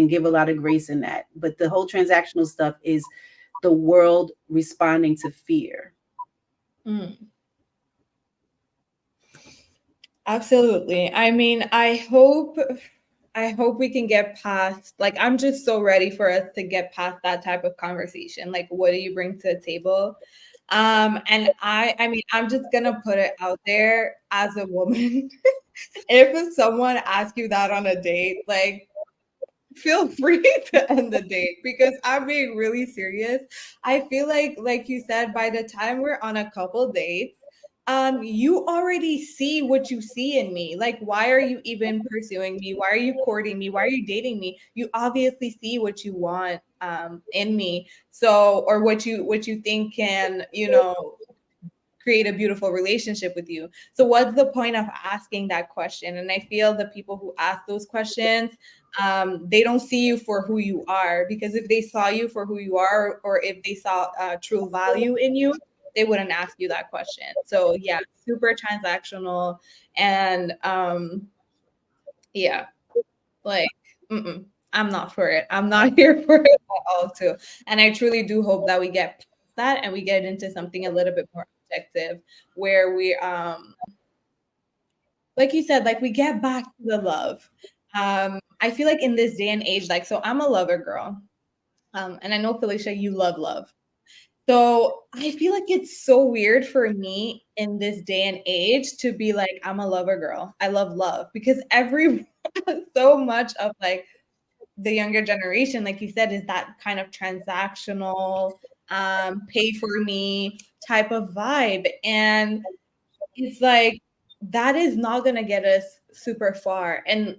give a lot of grace in that. But the whole transactional stuff is the world responding to fear. Mm. Absolutely. I mean, I hope we can get past, like, I'm just so ready for us to get past that type of conversation. Like, what do you bring to the table? And I mean, I'm just gonna put it out there as a woman. If someone asks you that on a date, like, feel free to end the date, because I'm being really serious. I feel like you said, by the time we're on a couple dates, you already see what you see in me. Like, why are you even pursuing me? Why are you courting me? Why are you dating me? You obviously see what you want in me. So, or what you think can, create a beautiful relationship with you. So what's the point of asking that question? And I feel the people who ask those questions, they don't see you for who you are, because if they saw you for who you are, or if they saw true value in you, they wouldn't ask you that question. So yeah, super transactional. And yeah, like, I'm not for it. I'm not here for it at all too. And I truly do hope that we get past that and we get into something a little bit more objective, where we like you said, like we get back to the love. I feel like in this day and age, like, so I'm a lover girl. And I know, Felicia, you love love. So I feel like it's so weird for me in this day and age to be like, I'm a lover girl. I love love, because every so much of like the younger generation, like you said, is that kind of transactional, pay for me type of vibe. And it's like, that is not going to get us super far. And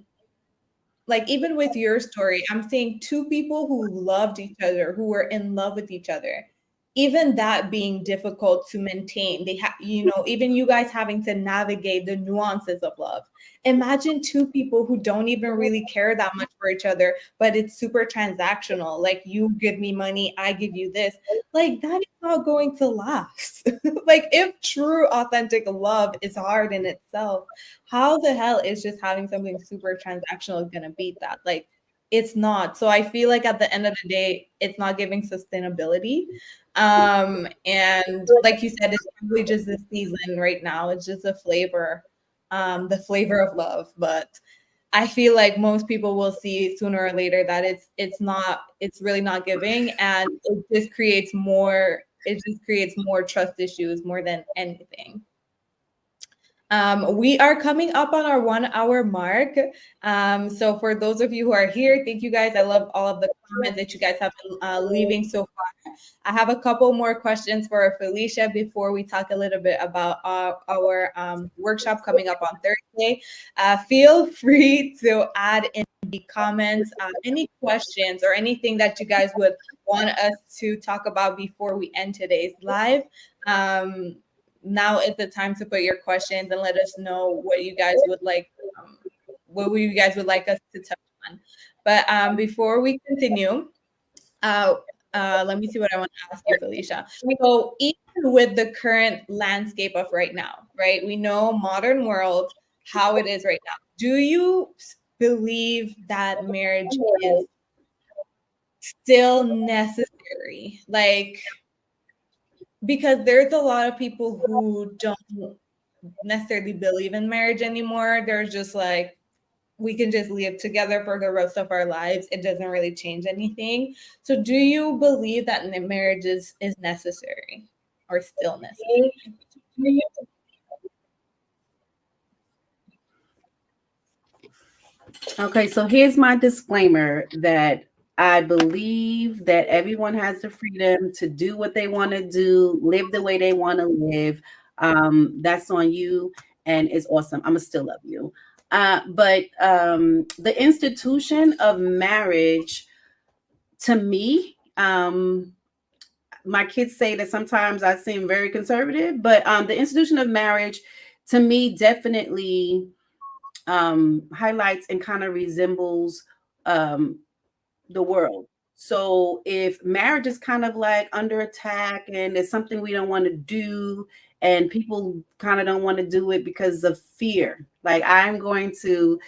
like, even with your story, I'm seeing two people who loved each other, who were in love with each other. Even that being difficult to maintain. They have, even you guys having to navigate the nuances of love. Imagine two people who don't even really care that much for each other, but it's super transactional. Like, you give me money, I give you this. Like, that is not going to last. Like, if true, authentic love is hard in itself, how the hell is just having something super transactional going to beat that? Like, it's not. So I feel like at the end of the day, it's not giving sustainability. And like you said, it's probably just the season right now. It's just the flavor of love. But I feel like most people will see sooner or later that it's really not giving, and it just creates more trust issues more than anything. We are coming up on our 1 hour mark. So for those of you who are here, thank you guys. I love all of the comments that you guys have been leaving so far. I have a couple more questions for Felicia before we talk a little bit about our workshop coming up on Thursday. Feel free to add in the comments any questions or anything that you guys would want us to talk about before we end today's live. Now is the time to put your questions and let us know what you guys would like, you guys would like us to touch on. But before we continue, uh, let me see what I want to ask you, Felicia. So even with the current landscape of right now, right? We know modern world, how it is right now. Do you believe that marriage is still necessary? Like, because there's a lot of people who don't necessarily believe in marriage anymore. They're just like, we can just live together for the rest of our lives. It doesn't really change anything. So do you believe that marriage is necessary, or still necessary? Okay, so here's my disclaimer that I believe that everyone has the freedom to do what they want to do, live the way they want to live. That's on you, and it's awesome. I'm gonna still love you. But the institution of marriage, to me, my kids say that sometimes I seem very conservative, but the institution of marriage, to me, definitely highlights and kind of resembles um, the world. So if marriage is kind of like under attack and it's something we don't want to do, and people kind of don't want to do it because of fear, like I'm going to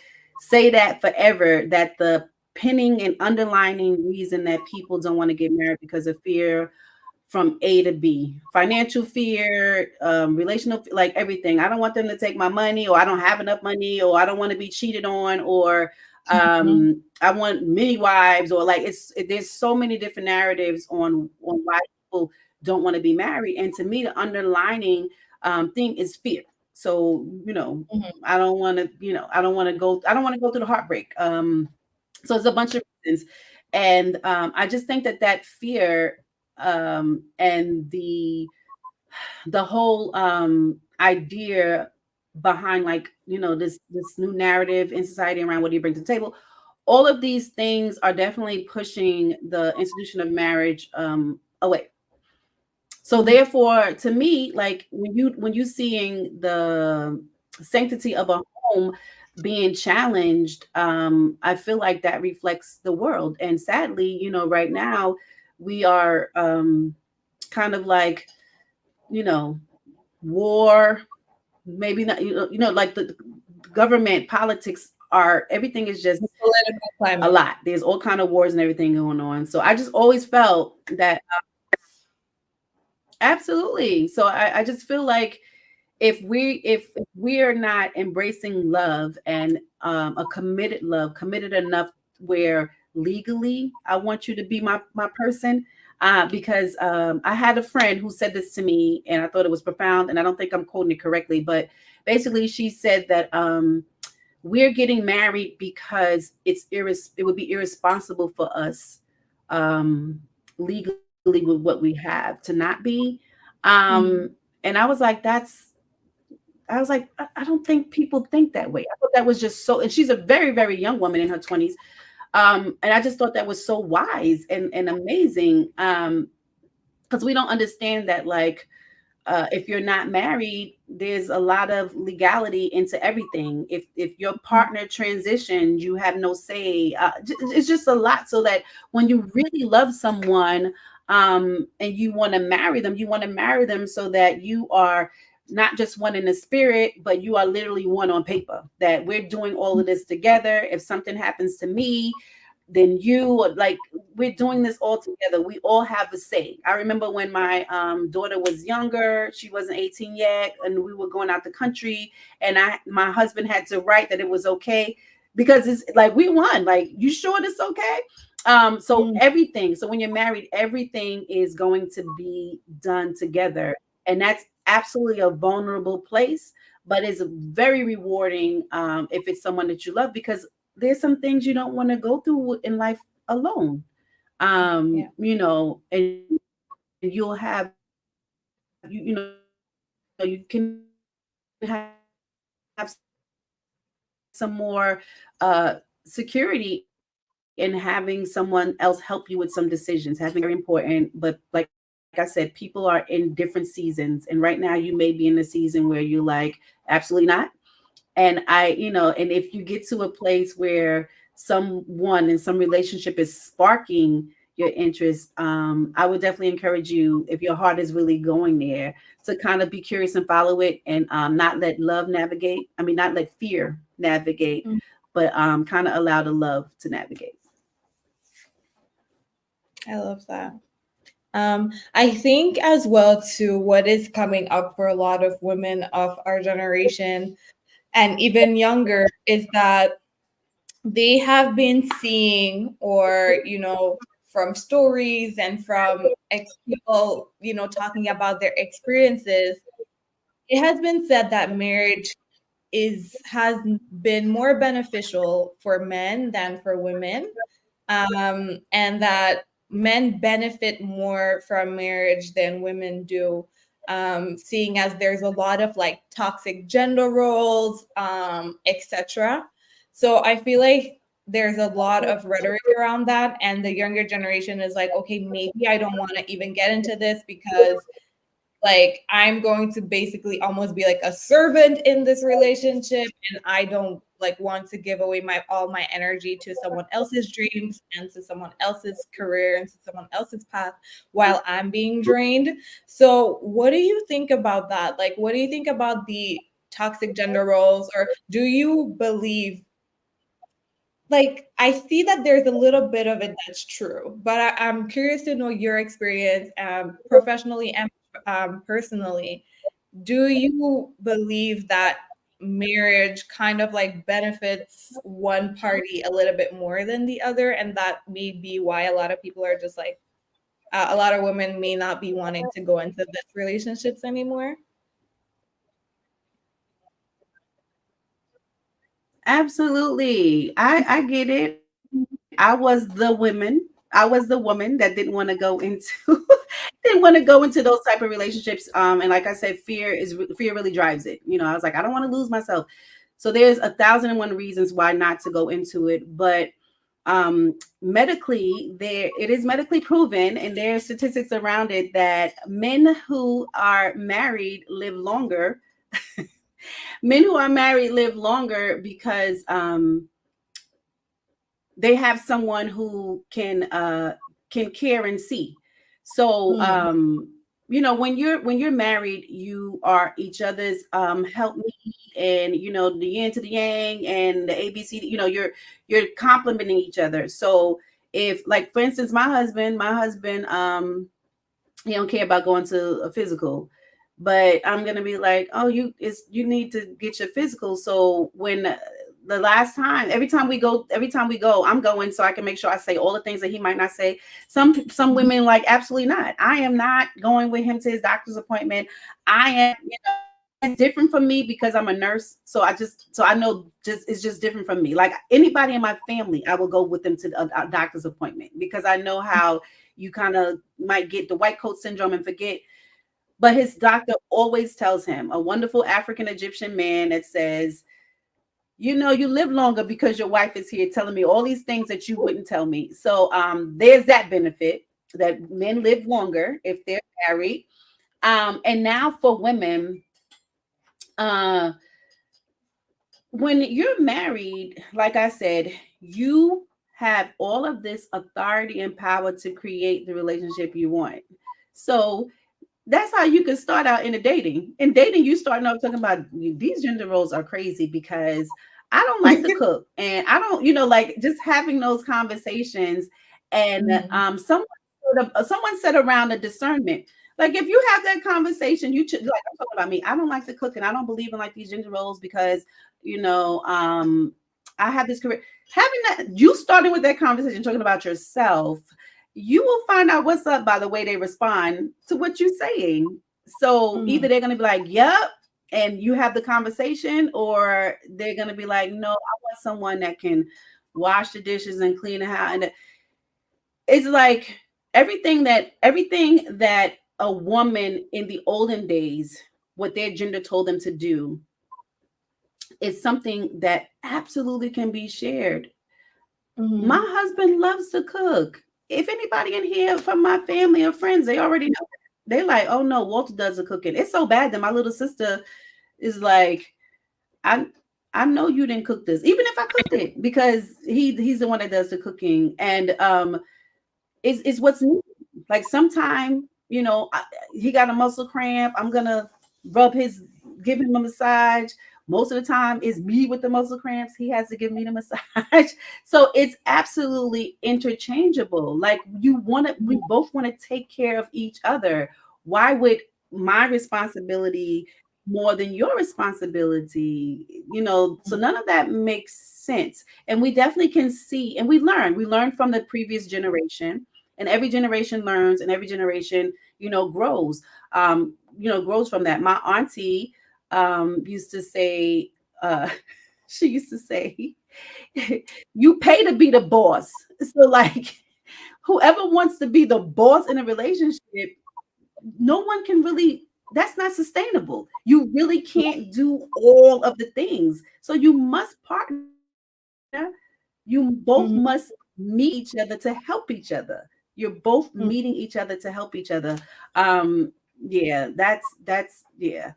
say that forever, that the pinning and underlining reason that people don't want to get married because of fear, from A to B: financial fear, relational, like everything. I don't want them to take my money, or I don't have enough money, or I don't want to be cheated on, or Mhm. I want many wives, or like there's so many different narratives on why people don't want to be married. And to me, the underlining thing is fear. So Mhm. I don't want to, I don't want to go through the heartbreak. So it's a bunch of reasons. And I just think that that fear, and the whole idea behind, like, this new narrative in society around what do you bring to the table, all of these things are definitely pushing the institution of marriage away. So therefore, to me, like when you seeing the sanctity of a home being challenged, I feel like that reflects the world. And sadly, right now we are kind of like, you know, war, maybe not, like the government politics are everything is just Political a climate. lot. There's all kind of wars and everything going on. So I just always felt that absolutely. So I just feel like if we are not embracing love and a committed love, committed enough where legally I want you to be my person. Because I had a friend who said this to me, and I thought it was profound, and I don't think I'm quoting it correctly, but basically she said that we're getting married because it would be irresponsible for us legally with what we have to not be. Um, Mhm. and I was like, I don't think people think that way. I thought that was just so, and she's a very, very young woman in her 20s. And I just thought that was so wise and amazing. Because we don't understand that, like, if you're not married, there's a lot of legality into everything. If your partner transitions, you have no say. It's just a lot. So that when you really love someone, and you want to marry them, you want to marry them so that you are not just one in the spirit, but you are literally one on paper. That we're doing all of this together. If something happens to me, then you like we're doing this all together. We all have a say. I remember when my daughter was younger, she wasn't 18 yet, and we were going out the country, and my husband had to write that it was okay because it's like we won. Like, you sure this okay? So Mhm. everything. So when you're married, everything is going to be done together, and that's absolutely a vulnerable place, but it's very rewarding if it's someone that you love because there's some things you don't want to go through in life alone. Yeah. And you'll have you can have some more security in having someone else help you with some decisions. Having very important, but like I said, people are in different seasons, and right now you may be in a season where you're like, absolutely not. And if you get to a place where someone in some relationship is sparking your interest, I would definitely encourage you, if your heart is really going there, to kind of be curious and follow it, and not let love navigate. I mean, not let fear navigate, Mhm. but kind of allow the love to navigate. I love that. I think as well too, what is coming up for a lot of women of our generation and even younger is that they have been seeing, or from stories and from people talking about their experiences, it has been said that marriage has been more beneficial for men than for women, and that men benefit more from marriage than women do, seeing as there's a lot of like toxic gender roles, etc. So I feel like there's a lot of rhetoric around that, and the younger generation is like, okay, maybe I don't want to even get into this because like I'm going to basically almost be like a servant in this relationship, and I don't like want to give away my all my energy to someone else's dreams and to someone else's career and to someone else's path while I'm being drained. So what do you think about that? Like, what do you think about the toxic gender roles, or do you believe, like, I see that there's a little bit of it that's true, but I'm curious to know your experience, professionally and personally. Do you believe that marriage kind of like benefits one party a little bit more than the other, and that may be why a lot of people are just like, a lot of women may not be wanting to go into this relationships anymore? Absolutely. I get it. I was the woman that didn't want to go into didn't want to go into those type of relationships. And like I said, fear really drives it. I was like, I don't want to lose myself. So there's 1,001 reasons why not to go into it. But Medically, there it is medically proven, and there are statistics around it that men who are married live longer. Men who are married live longer because they have someone who can care and see. So Mm, when you're married, you are each other's help me, and the yin to the yang and the ABC. You're complementing each other. So if, like, for instance, my husband he don't care about going to a physical, but I'm gonna be like, oh, you need to get your physical. So when the last time, every time we go, I'm going so I can make sure I say all the things that he might not say. Some women, like, absolutely not. I am not going with him to his doctor's appointment. I am, it's different from me because I'm a nurse. So I know, just it's just different from me. Like, anybody in my family, I will go with them to a doctor's appointment because I know how you kind of might get the white coat syndrome and forget. But his doctor always tells him, a wonderful African Egyptian man, that says, you live longer because your wife is here telling me all these things that you wouldn't tell me. So there's that benefit, that men live longer if they're married. And now for women, uh, when you're married, like I said, you have all of this authority and power to create the relationship you want. So that's how you can start out in a dating. In dating, you starting out talking about, these gender roles are crazy because I don't like to cook, and I don't, like, just having those conversations. And mm, someone said around the discernment. Like, if you have that conversation, you should, like, I'm talking about me. I don't like to cook, and I don't believe in, like, these gender roles because you know um I have this career. Having that, you starting with that conversation, talking about yourself, you will find out what's up by the way they respond to what you're saying. So mm, either they're going to be like, yep, and you have the conversation, or they're going to be like, no, I want someone that can wash the dishes and clean the house. And it's like, everything that a woman in the olden days, what their gender told them to do, is something that absolutely can be shared. My mm, husband loves to cook. If anybody in here from my family or friends, they already know. They like, oh no, Walter does the cooking. It's so bad that my little sister is like, I I know you didn't cook this, even if I cooked it, because he's the one that does the cooking. And it's what's needed. Like, sometime, he got a muscle cramp. I'm gonna rub his, give him a massage. Most of the time, it's me with the muscle cramps. He has to give me the massage. So it's absolutely interchangeable. Like, we mm, both want to take care of each other. Why would my responsibility more than your responsibility? So none of that makes sense. And we definitely can see, and we learn from the previous generation, and every generation learns, and every generation grows, grows from that. My auntie used to say, uh she used to say, you pay to be the boss. So, like, whoever wants to be the boss in a relationship, no one can really, that's not sustainable. You really can't do all of the things, so you must partner. You both mm, must meet each other to help each other. You're both mm, meeting each other to help each other. Um, yeah, that's yeah,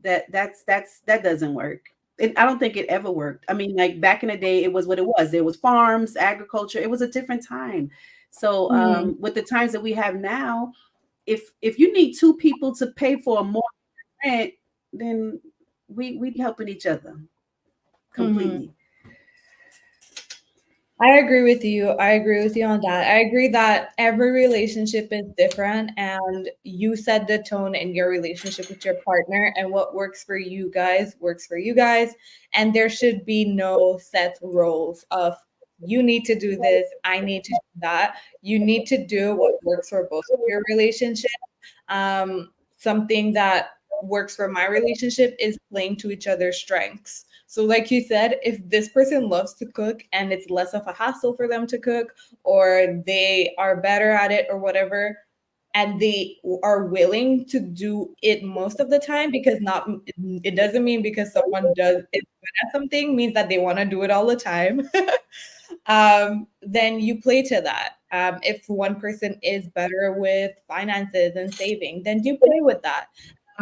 that doesn't work. I don't think it ever worked. I mean, like, back in the day, it was what it was. There was farms, agriculture. It was a different time. So mm, with the times that we have now, if you need two people to pay for a more rent, then we helping each other mm. completely. I agree with you. I agree with you on that. I agree that every relationship is different, and you set the tone in your relationship with your partner, and what works for you guys. And there should be no set roles of, you need to do this, I need to do that. You need to do what works for both of your relationship. Something that works for my relationship is playing to each other's strengths. So, like you said, if this person loves to cook and it's less of a hassle for them to cook, or they are better at it, or whatever, and they are willing to do it most of the time, because not, it doesn't mean because someone does is good at something means that they want to do it all the time. then you play to that. If one person is better with finances and saving, then you play with that.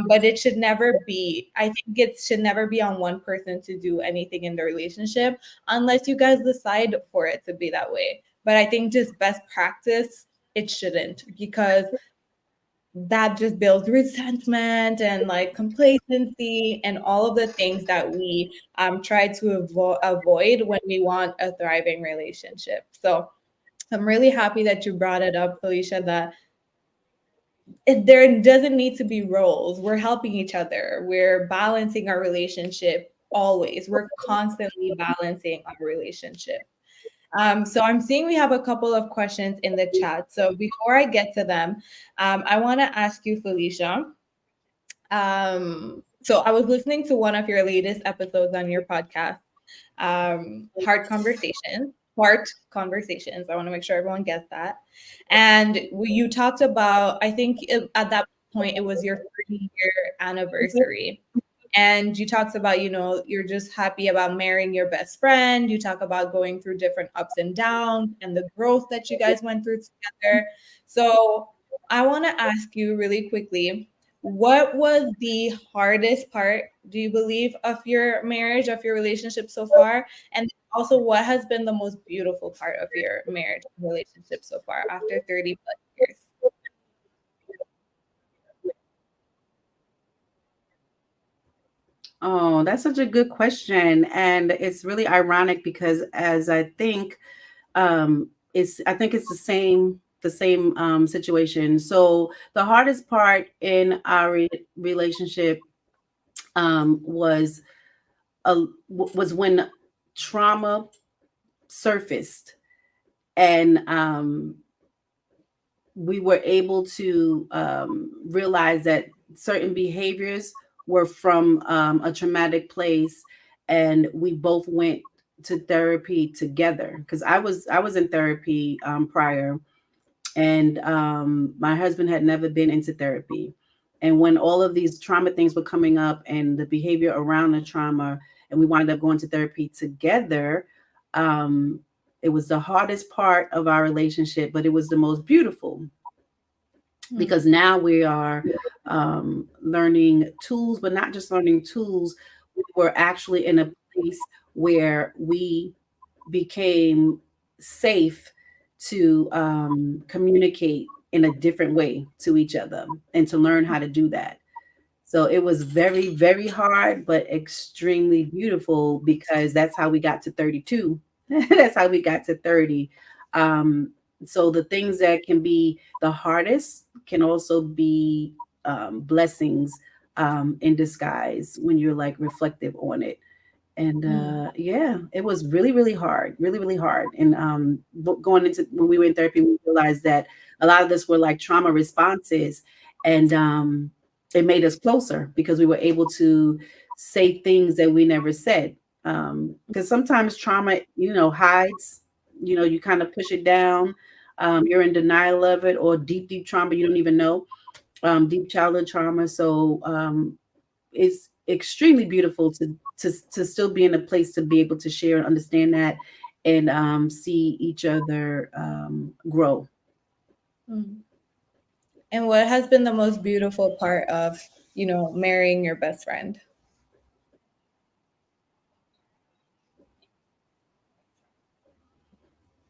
But it should never be, I think it should never be on one person to do anything in the relationship unless you guys decide for it to be that way. But I think just best practice, it shouldn't, because that just builds resentment and like complacency and all of the things that we try to avoid when we want a thriving relationship. So I'm really happy that you brought it up, Felicia, that there doesn't need to be roles. We're helping each other. We're balancing our relationship always. We're constantly balancing our relationship. So I'm seeing we have a couple of questions in the chat. So before I get to them, I want to ask you, Felicia. So I was listening to one of your latest episodes on your podcast, Heart Conversations. I want to make sure everyone gets that. And you talked about, I think at that point it was your 30-year anniversary. And you talked about, you're just happy about marrying your best friend. You talk about going through different ups and downs and the growth that you guys went through together. So I want to ask you really quickly, what was the hardest part, do you believe, of your marriage, of your relationship so far? And also, what has been the most beautiful part of your marriage and relationship so far after 30 plus years? Oh, that's such a good question. And it's really ironic because as I think it's the same situation. So the hardest part in our relationship was was when trauma surfaced, and we were able to realize that certain behaviors were from a traumatic place, and we both went to therapy together because I was in therapy prior, and my husband had never been into therapy. And when all of these trauma things were coming up and the behavior around the trauma, and we wound up going to therapy together, um, it was the hardest part of our relationship, but it was the most beautiful Mm, because now we are learning tools, but not just learning tools. We were actually in a place where we became safe to communicate in a different way to each other and to learn how to do that. So it was very, very hard, but extremely beautiful because that's how we got to 32. That's how we got to 30. Um, so the things that can be the hardest can also be blessings in disguise when you're like reflective on it. And mm, yeah, it was really, really hard, really, really hard. And going into when we were in therapy, we realized that a lot of this were like trauma responses, and it made us closer because we were able to say things that we never said. Because sometimes trauma, hides. You kind of push it down. You're in denial of it, or deep, deep trauma you don't even know. Deep childhood trauma. So it's extremely beautiful to still be in a place to be able to share and understand that, and see each other grow. mm. And what has been the most beautiful part of, marrying your best friend?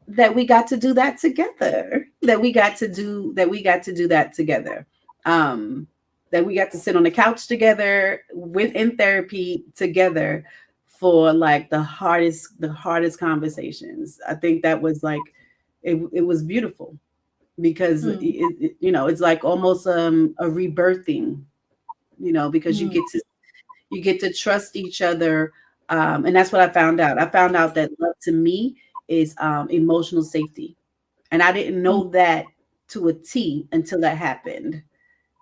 That we got to do that together. That we got to do that together. Um, that we got to sit on the couch together within therapy together for like the hardest conversations. I think that was like it was beautiful because Mm, it's like almost a rebirthing, because you mm, get to trust each other. And that's what I found out that love to me is emotional safety, and I didn't mm, know that to a T until that happened,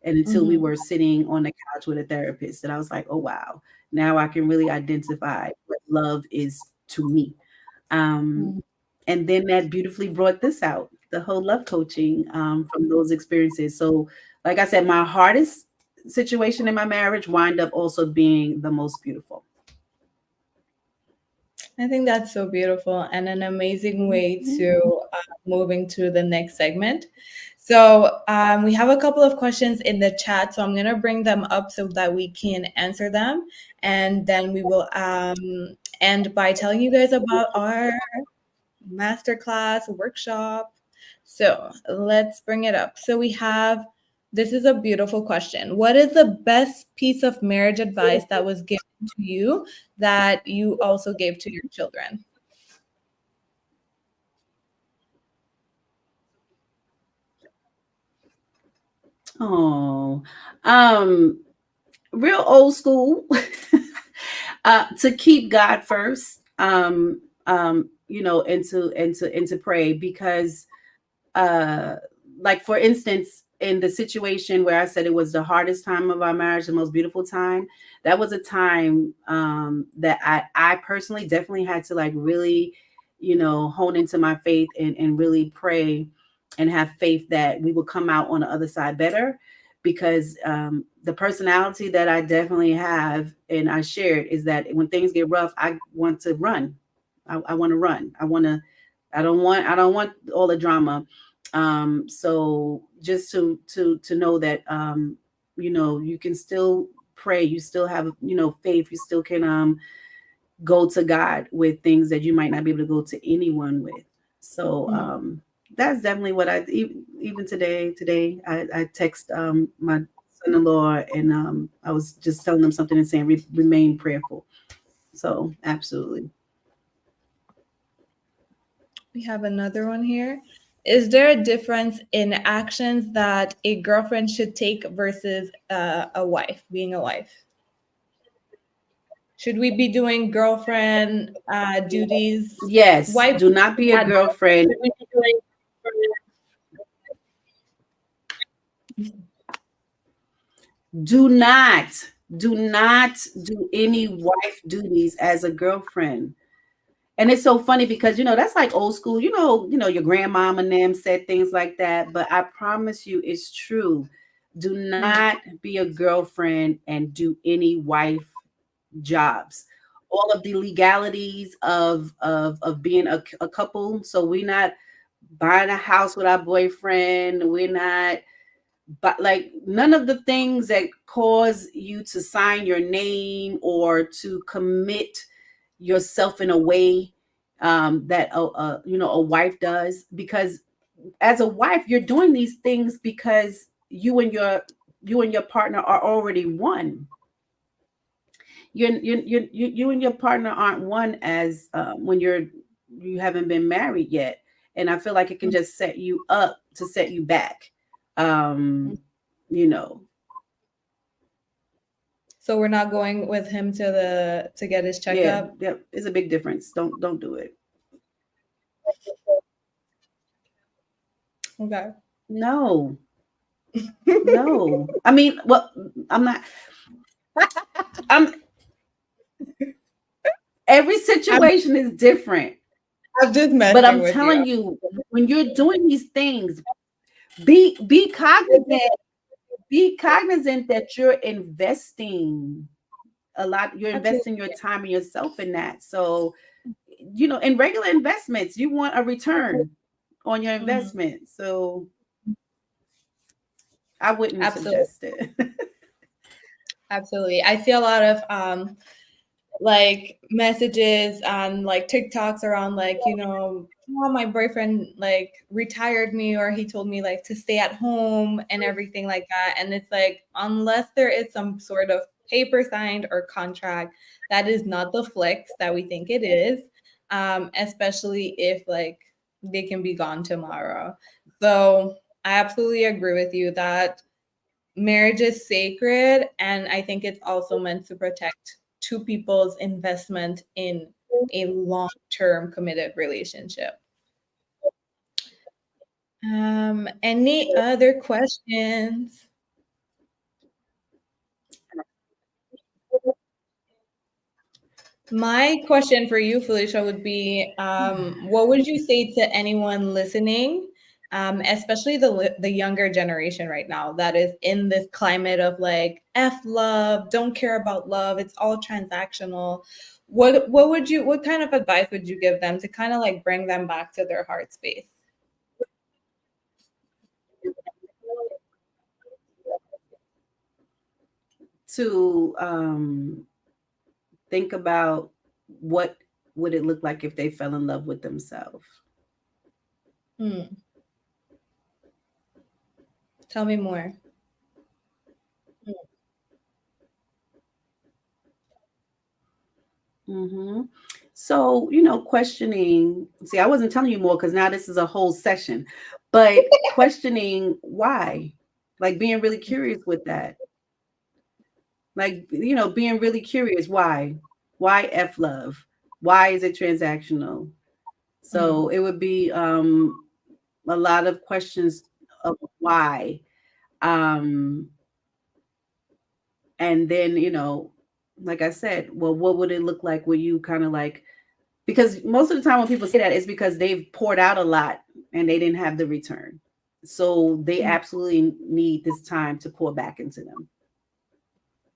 and until we mhm, were sitting on the couch with a therapist, and I was like, oh wow, now I can really identify what love is to me. um, mm. and then that beautifully brought this out, the whole love coaching, from those experiences. So like I said, my hardest situation in my marriage wind up also being the most beautiful. I think that's so beautiful and an amazing way Mhm. to moving to the next segment. So we have a couple of questions in the chat, so I'm gonna bring them up so that we can answer them, and then we will end by telling you guys about our masterclass workshop. So let's bring it up. So we have this is a beautiful question. What is the best piece of marriage advice that was given to you that you also gave to your children? Oh, um, real old school. To keep God first. And to pray because uh like for instance in the situation where I said it was the hardest time of our marriage, the most beautiful time, that was a time that I personally definitely had to like really hone into my faith and really pray and have faith that we would come out on the other side better because the personality that I definitely have and I shared is that when things get rough I want to run. I want to run. I don't want all the drama. So just to know that you can still pray, you still have faith, you still can go to God with things that you might not be able to go to anyone with. So Mm. that's definitely what even today I text my son-in-law and I was just telling them something and saying remain prayerful. So absolutely. We have another one here. Is there a difference in actions that a girlfriend should take versus a wife, being a wife? Should we be doing girlfriend duties? Yes, Wife do not be a had girlfriend. Do not, do not do any wife duties as a girlfriend. And it's so funny because that's like old school. Your grandmom and them said things like that, but I promise you it's true. Do not be a girlfriend and do any wife jobs. All of the legalities of being a couple. So we're not buying a house with our boyfriend. We're not but like none of the things that cause you to sign your name or to commit yourself in a way that a wife does, because as a wife you're doing these things because you and your partner are already one. You and your partner aren't one as when you haven't been married yet, and I feel like it can just set you up to set you back. um you know So we're not going with him to get his yeah, checkup. yep, it's a big difference. Don't do it. Okay. No, no, I mean, well, I'm not. I'm Every I'm situation is different, I'm just but messing I'm with you. telling you, when you're doing these things, be cognizant. Be cognizant that you're investing a lot. You're investing Absolutely. your time and yourself in that. So in regular investments you want a return on your Mhm. investment, so I wouldn't Absolutely. suggest it. Absolutely. I see a lot of like messages and like TikToks around like, oh, my boyfriend like retired me or he told me like to stay at home and everything like that. And it's like, unless there is some sort of paper signed or contract, that is not the flex that we think it is. Especially if like they can be gone tomorrow. So I absolutely agree with you that marriage is sacred, and I think it's also meant to protect two people's investment in a long-term committed relationship. Any other questions? My question for you, Felicia, would be what would you say to anyone listening especially the younger generation right now that is in this climate of like F love, don't care about love, it's all transactional. What kind of advice would you give them to kind of like bring them back to their heart space? To think about what would it look like if they fell in love with themselves. Hmm. Tell me more. Mm-hmm. So, questioning. See, I wasn't telling you more because now this is a whole session, but questioning why, like being really curious with that. Like, being really curious why. Why F love? Why is it transactional? Mm, So it would be a lot of questions of why. Um, and then, like I said, well, what would it look like? Were you kind of like, because most of the time when people say that, it's because they've poured out a lot and they didn't have the return. So they mm, absolutely need this time to pour back into them.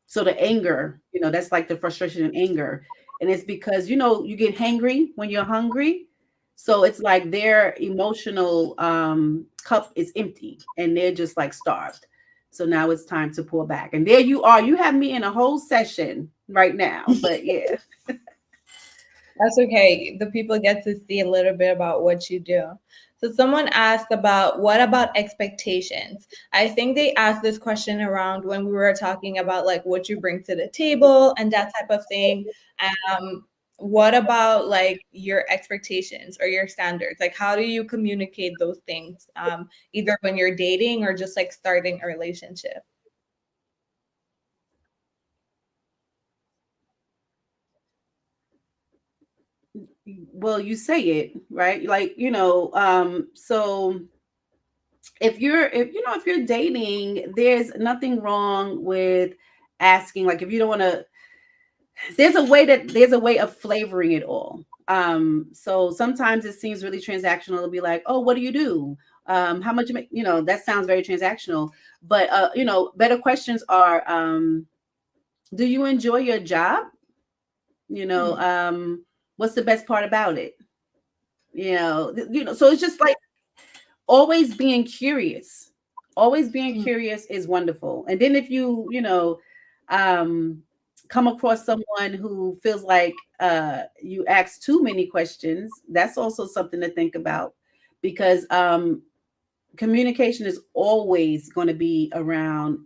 So the anger, that's like the frustration and anger. And it's because, you get hangry when you're hungry. So it's like their emotional cup is empty and they're just like starved. So now it's time to pour back. And there you are. You have me in a whole session right now. But yeah. that's okay. The people get to see a little bit about what you do. So someone asked about what about expectations? I think they asked this question around when we were talking about like what you bring to the table and that type of thing. What about like your expectations or your standards? Like how do you communicate those things? Either when you're dating or just like starting a relationship. Well, you say it, right? Like, so if you're dating, there's nothing wrong with asking, like if you don't want to, there's a way of flavoring it all. So sometimes it seems really transactional to be like, oh, what do you do? How much you make? That sounds very transactional. But better questions are, do you enjoy your job? You know, Hmm. what's the best part about it? So it's just like always being curious. Always being Hmm. curious is wonderful. And then if um come across someone who feels like you ask too many questions, that's also something to think about, because communication is always going to be around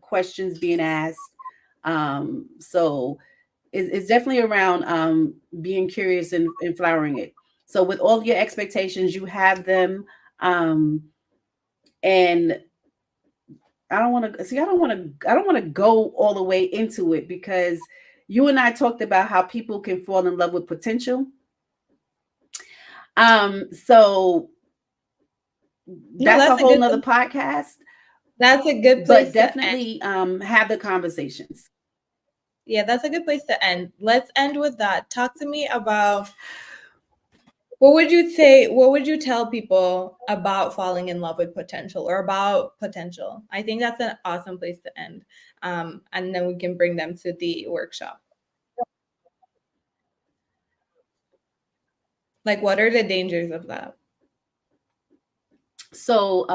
questions being asked. So it's definitely around being curious and flowering it. So with all of your expectations, you have them. And I don't want to go all the way into it, because you and I talked about how people can fall in love with potential. So No, that's a that's a whole good nother place. podcast, That's a good but place to end. definitely have the conversations. Yeah, that's a good place to end. Let's end with that. Talk to me about what would you say, what would you tell people about falling in love with potential or about potential? I think that's an awesome place to end. And then we can bring them to the workshop. Like, what are the dangers of that? So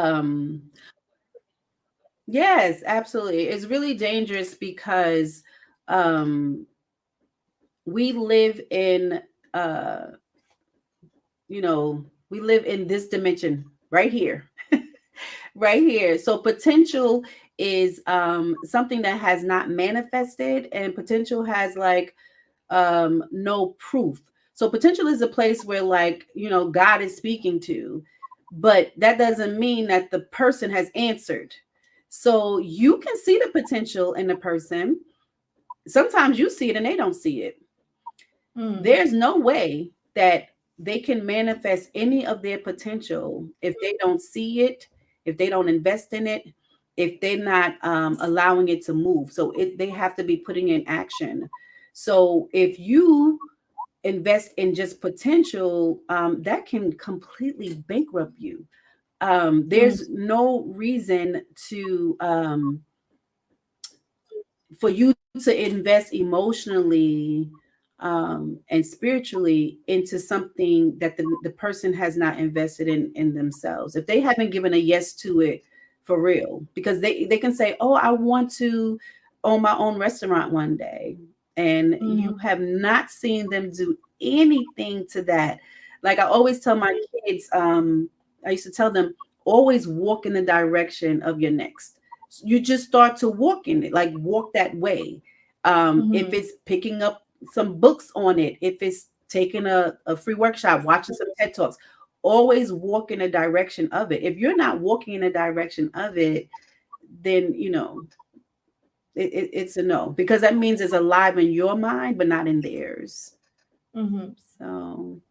yes, absolutely. It's really dangerous because um, we live in uh, we live in this dimension right here, right here. So potential is something that has not manifested, and potential has like no proof. So potential is a place where, like, God is speaking to, but that doesn't mean that the person has answered. So you can see the potential in the person. Sometimes you see it and they don't see it. Hmm. There's no way that they can manifest any of their potential if they don't see it, if they don't invest in it, if they're not allowing it to move. So they have to be putting in action. So if you invest in just potential, that can completely bankrupt you. Mm, There's no reason to for you to invest emotionally and spiritually into something that the person has not invested in themselves, if they haven't given a yes to it for real, because they can say, oh, I want to own my own restaurant one day, and you mhm, have not seen them do anything to that. Like I always tell my kids, I used to tell them, always walk in the direction of your next. You just start to walk in it, like walk that way. If mhm, it's picking up some books on it, if it's taking a free workshop, watching some TED Talks, always walk in the direction of it. If you're not walking in the direction of it, then it's a no, because that means it's alive in your mind but not in theirs. mhm. So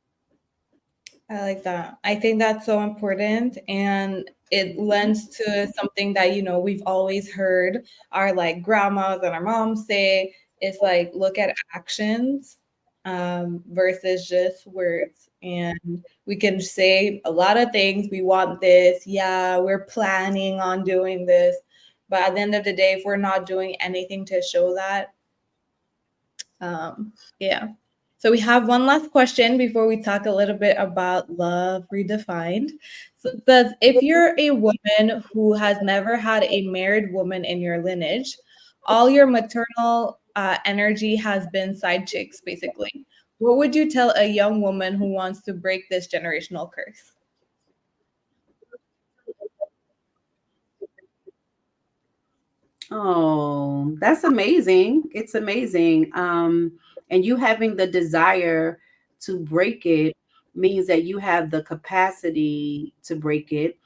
I like that. I think that's so important, and it lends to something that we've always heard our like grandmas and our moms say. It's like look at actions versus just words. And we can say a lot of things. We want this. Yeah, we're planning on doing this. But at the end of the day, if we're not doing anything to show that, yeah. So we have one last question before we talk a little bit about love redefined. So it says, if you're a woman who has never had a married woman in your lineage, all your maternal energy has been side chicks, basically. What would you tell a young woman who wants to break this generational curse? oh, that's amazing. It's amazing. And you having the desire to break it means that you have the capacity to break it.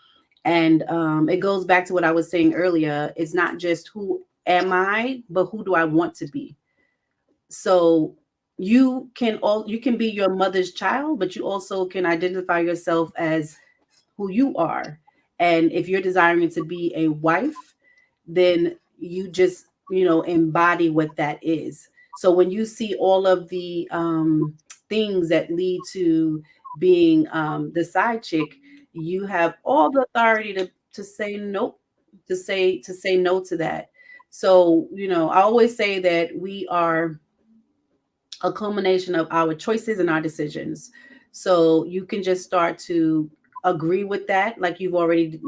And it goes back to what I was saying earlier. It's not just who am I, but who do I want to be. So you can be your mother's child, but you also can identify yourself as who you are. And if you're desiring to be a wife, then you just, embody what that is. So when you see all of the things that lead to being the side chick, you have all the authority to say nope, to say no to that. So, I always say that we are a culmination of our choices and our decisions. So you can just start to agree with that, like you've already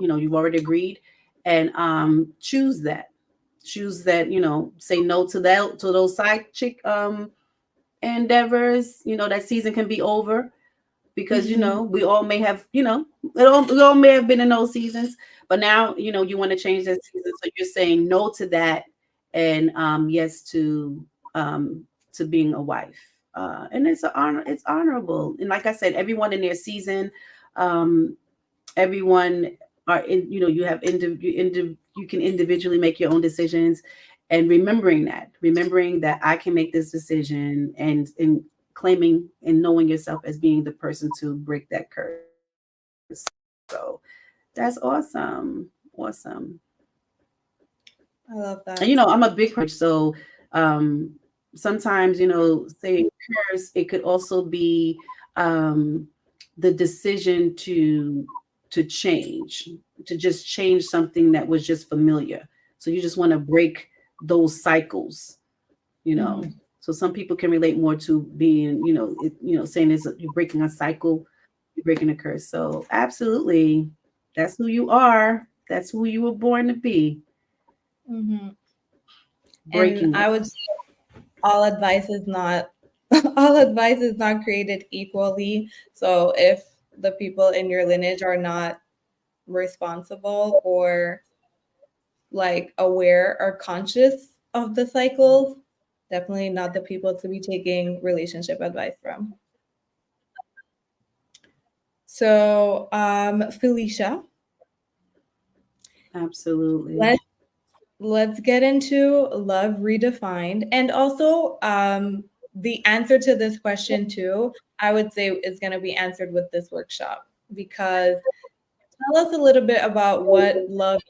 agreed, and choose that, say no to that, to those side chick endeavors. That season can be over, because we all may have, we all may have been in those seasons, but now you want to change that season, so you're saying no to that, and yes to being a wife. And it's an honor, it's honorable, and like I said, everyone in their season, um everyone are in, you have you can individually make your own decisions, and remembering that I can make this decision, and claiming and knowing yourself as being the person to break that curse. So that's awesome. Awesome. I love And that. I'm a big so um sometimes, saying curse, it could also be um the decision to change, to just change something that was just familiar. So you just want to break those cycles, you know. Mhm. So some people can relate more to being, saying this, you're breaking a cycle, you're breaking a curse. So absolutely, that's who you are. That's who you were born to be, Mhm. And breaking I it. would all advice is not all advice is not created equally. So if the people in your lineage are not responsible or like aware or conscious of the cycles, definitely not the people to be taking relationship advice from. So, Felicia, Absolutely. let's let's get into love redefined, and also the answer to this question too. I would say is going to be answered with this workshop, because tell us a little bit about what love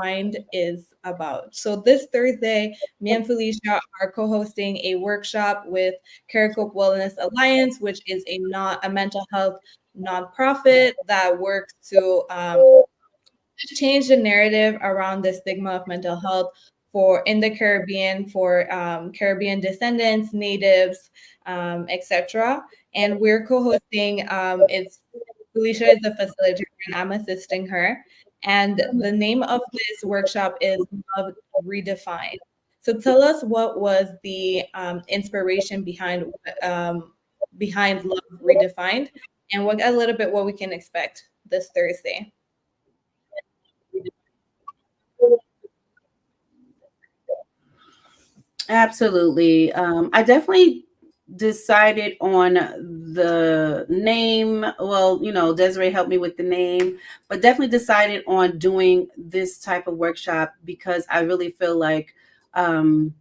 redefined is about. So this Thursday, me and Felicia are co-hosting a workshop with Caricope Wellness Alliance, which is a not a mental health nonprofit that works to change the narrative around the stigma of mental health for in the Caribbean for Caribbean descendants, natives, etc. And we're co-hosting. It's Felicia is the facilitator, and I'm assisting her. And the name of this workshop is Love Redefined. So tell us what was the inspiration behind Love Redefined, and what a little bit what we can expect this Thursday. Absolutely. I definitely decided on the name. Well, Desiree helped me with the name, but definitely decided on doing this type of workshop because I really feel like um,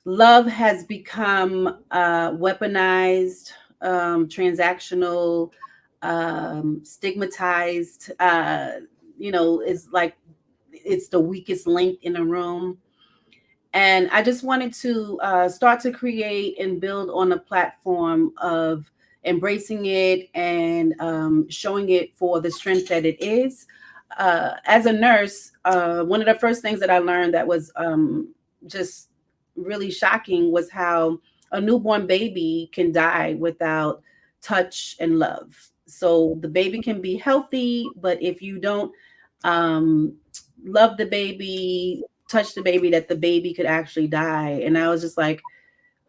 love has become weaponized, transactional, stigmatized. It's like it's the weakest link in a room. And I just wanted to start to create and build on a platform of embracing it and showing it for the strength that it is. As a nurse, one of the first things that I learned that was just really shocking was how a newborn baby can die without touch and love. So the baby can be healthy, but if you don't um, love the baby, touch the baby, that the baby could actually die. And I was just like,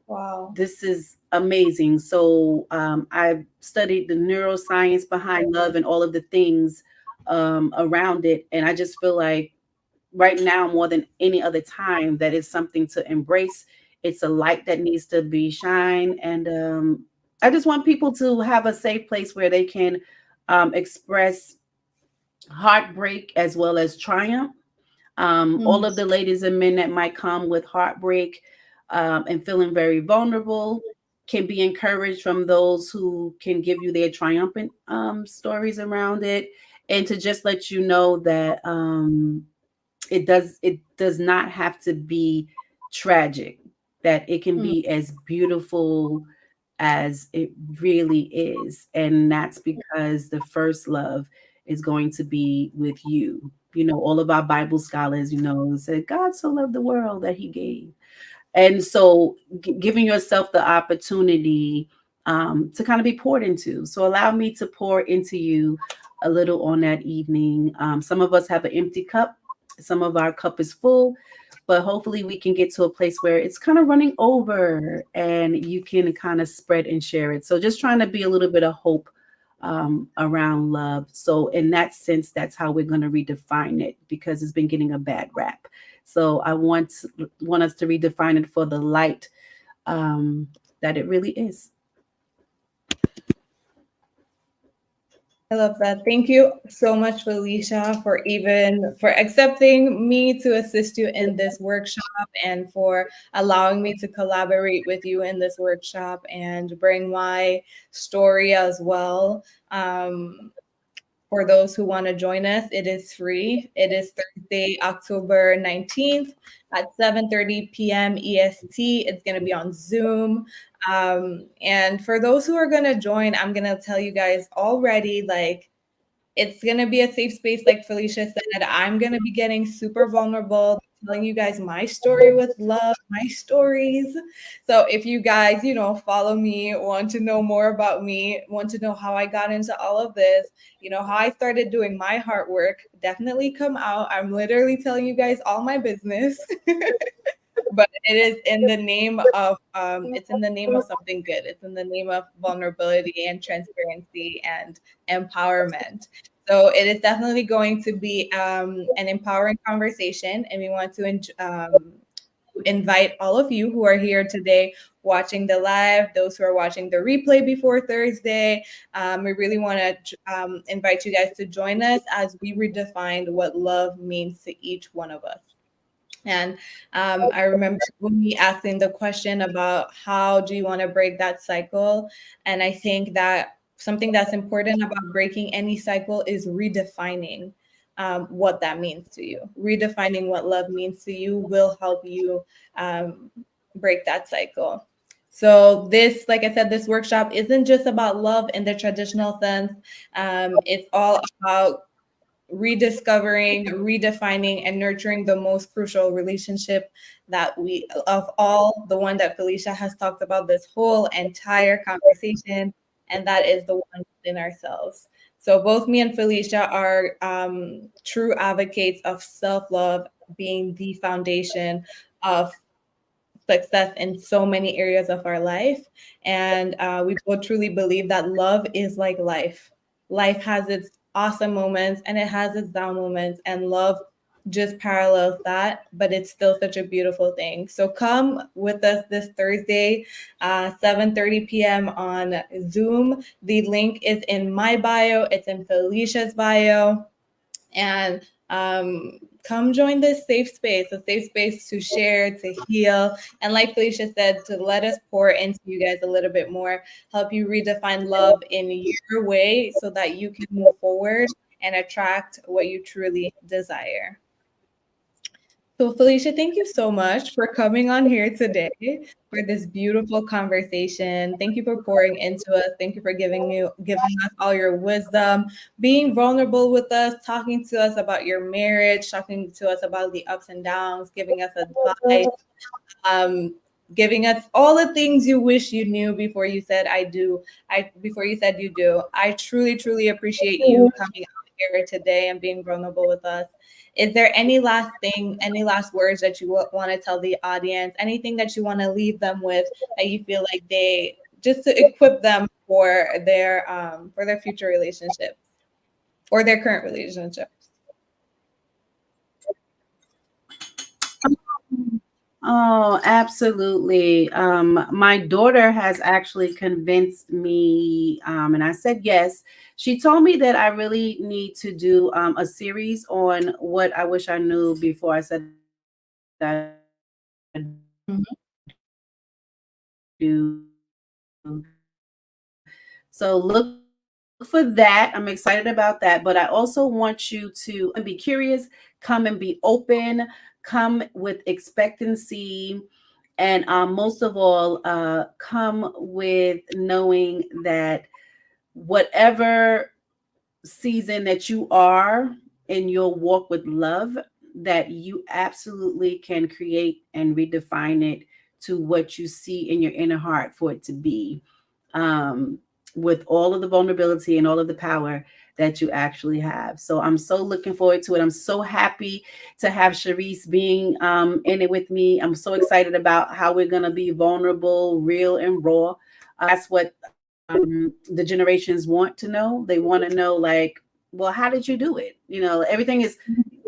Wow. this is amazing. So I studied the neuroscience behind love and all of the things around it. And I just feel like right now, more than any other time, that is something to embrace. It's a light that needs to be shined. And I just want people to have a safe place where they can express heartbreak as well as triumph. All Mhm. of the ladies and men that might come with heartbreak and feeling very vulnerable can be encouraged from those who can give you their triumphant stories around it, and to just let you know that it does not have to be tragic, that it can Mhm. be as beautiful as it really is. And that's because the first love is going to be with you. All of our Bible scholars, said God so loved the world that he gave. And so giving yourself the opportunity to kind of be poured into. So allow me to pour into you a little on that evening. Some of us have an empty cup, some of our cup is full, but hopefully we can get to a place where it's kind of running over and you can kind of spread and share it. So just trying to be a little bit of hope around love. So in that sense, that's how we're going to redefine it, because it's been getting a bad rap. So I want us to redefine it for the light um, that it really is. I love that. Thank you so much, Felicia, for accepting me to assist you in this workshop and for allowing me to collaborate with you in this workshop and bring my story as well. For those who want to join us, it is free. It is Thursday, October 19th at 7:30 p.m. EST. It's going to be on Zoom. And for those who are going to join, I'm going to tell you guys already, like, it's going to be a safe space, like Felicia said. I'm going to be getting super vulnerable, telling you guys my story with love, my stories. So if you guys, follow me, want to know more about me, want to know how I got into all of this, how I started doing my heart work, definitely come out. I'm literally telling you guys all my business. But it is in the name of it's in the name of something good. It's in the name of vulnerability and transparency and empowerment. So it is definitely going to be an empowering conversation, and we want to invite all of you who are here today watching the live, those who are watching the replay before Thursday. We really want to invite you guys to join us as we redefine what love means to each one of us. And I remember me asking the question about how do you want to break that cycle? And I think that something that's important about breaking any cycle is redefining what that means to you. Redefining what love means to you will help you um, break that cycle. So this, like I said, this workshop isn't just about love in the traditional sense. It's all about rediscovering, redefining, and nurturing the most crucial relationship that we of all, the one that Felicia has talked about this whole entire conversation, and that is the one within ourselves. So both me and Felicia are true advocates of self-love being the foundation of success in so many areas of our life. And we both truly believe that love is like life. Life has its awesome moments and it has its down moments, and love just parallels that, but it's still such a beautiful thing. So come with us this Thursday, 7:30 p.m. on Zoom. The link is in my bio, it's in Felicia's bio, and come join this safe space, a safe space to share, to heal, and like Felicia said, to let us pour into you guys a little bit more, help you redefine love in your way so that you can move forward and attract what you truly desire. So, Felicia, thank you so much for coming on here today for this beautiful conversation. Thank you for pouring into us. Thank you for giving us all your wisdom, being vulnerable with us, talking to us about your marriage, talking to us about the ups and downs, giving us advice, um, giving us all the things you wish you knew before you said I do. Before you said you do. I truly, truly appreciate you coming out here today and being vulnerable with us. Is there any last thing, any last words that you want to tell the audience? Anything that you want to leave them with that you feel like they just to equip them for their future relationships or their current relationships? Oh, absolutely. My daughter has actually convinced me, and I said yes. She told me that I really need to do a series on what I wish I knew before I said I do. Mhm. So look for that. I'm excited about that. But I also want you to come and be curious, come and be open, come with expectancy, and most of all, come with knowing that whatever season that you are in your walk with love, that you absolutely can create and redefine it to what you see in your inner heart for it to be, um, with all of the vulnerability and all of the power that you actually have. So I'm so looking forward to it. I'm so happy to have Sharice being in it with me. I'm so excited about how we're going to be vulnerable, real, and raw. That's what the generations want to know. They want to know, like, well, how did you do it? Everything is,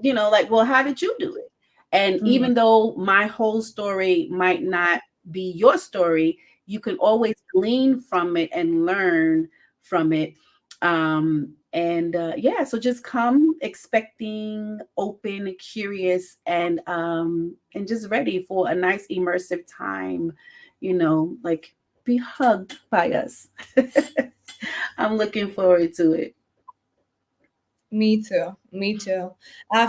like, well, how did you do it? And Mhm. even though my whole story might not be your story, you can always glean from it and learn from it. And yeah, so just come expecting, open, curious, and just ready for a nice immersive time, like be hugged by us. I'm looking forward to it. Me too. Me too.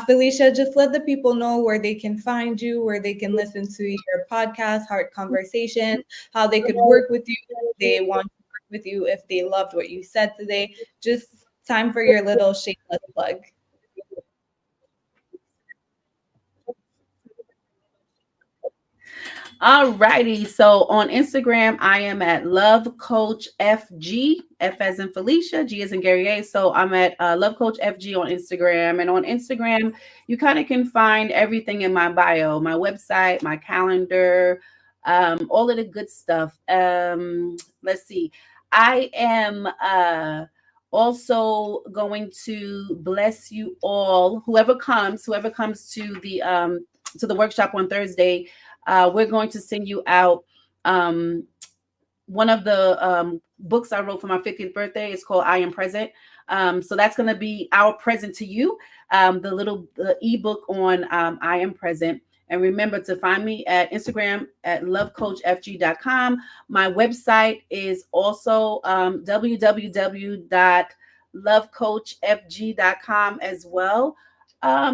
Felicia, just let the people know where they can find you, where they can listen to your podcast, Heart Conversation, how they could work with you if they want to work with you, if they loved what you said today. Just time for your little shameless plug. All righty. So on Instagram, I am at Love Coach FG, F as in Felicia, G as in Guerrier. So I'm at Love Coach FG on Instagram. And on Instagram, you kind of can find everything in my bio, my website, my calendar, all of the good stuff. Let's see. I am also going to bless you all. Whoever comes to the workshop on Thursday, we're going to send you out one of the books I wrote for my 50th birthday. It's called I Am Present. So that's going to be our present to you, the ebook on I Am Present. And remember to find me at Instagram at lovecoachfg.com. My website is also www.lovecoachfg.com as well.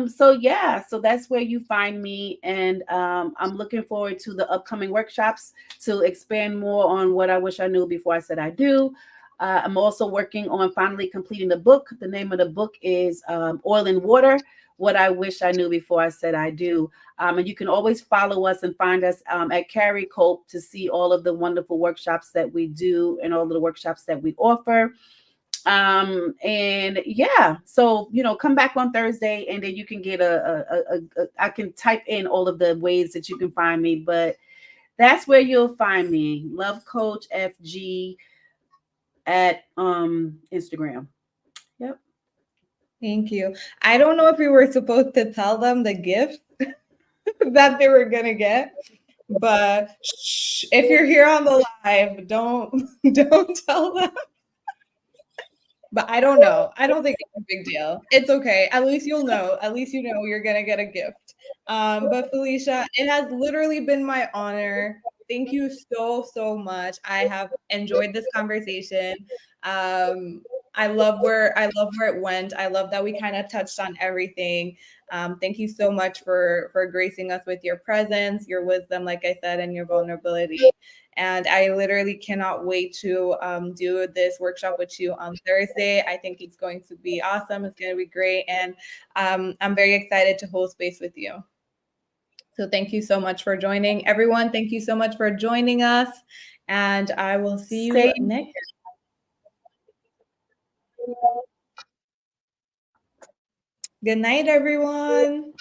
So yeah, so that's where you find me. And I'm looking forward to the upcoming workshops to expand more on what I wish I knew before I said I do. I'm also working on finally completing the book. The name of the book is Oil and Water: What I Wish I Knew Before I Said I Do. And you can always follow us and find us at Carrie Cope to see all of the wonderful workshops that we do and all of the workshops that we offer. And yeah, so come back on Thursday, and then you can get I can type in all of the ways that you can find me, but that's where you'll find me. Love Coach FG at Instagram. Yep. Thank you. I don't know if we were supposed to tell them the gift that they were gonna get, but shh, if you're here on the live, don't don't tell them. But I don't know. I don't think it's a big deal. It's okay. At least you'll know. At least you know you're gonna get a gift. But Felicia, it has literally been my honor. Thank you so much. I have enjoyed this conversation. I love where it went. I love that we kind of touched on everything. Thank you so much for gracing us with your presence, your wisdom, like I said, and your vulnerability. And I literally cannot wait to do this workshop with you on Thursday. I think it's going to be awesome. It's going to be great. And I'm very excited to hold space with you. So thank you so much for joining. Everyone, thank you so much for joining us. And I will see you Same. next. Good night, everyone.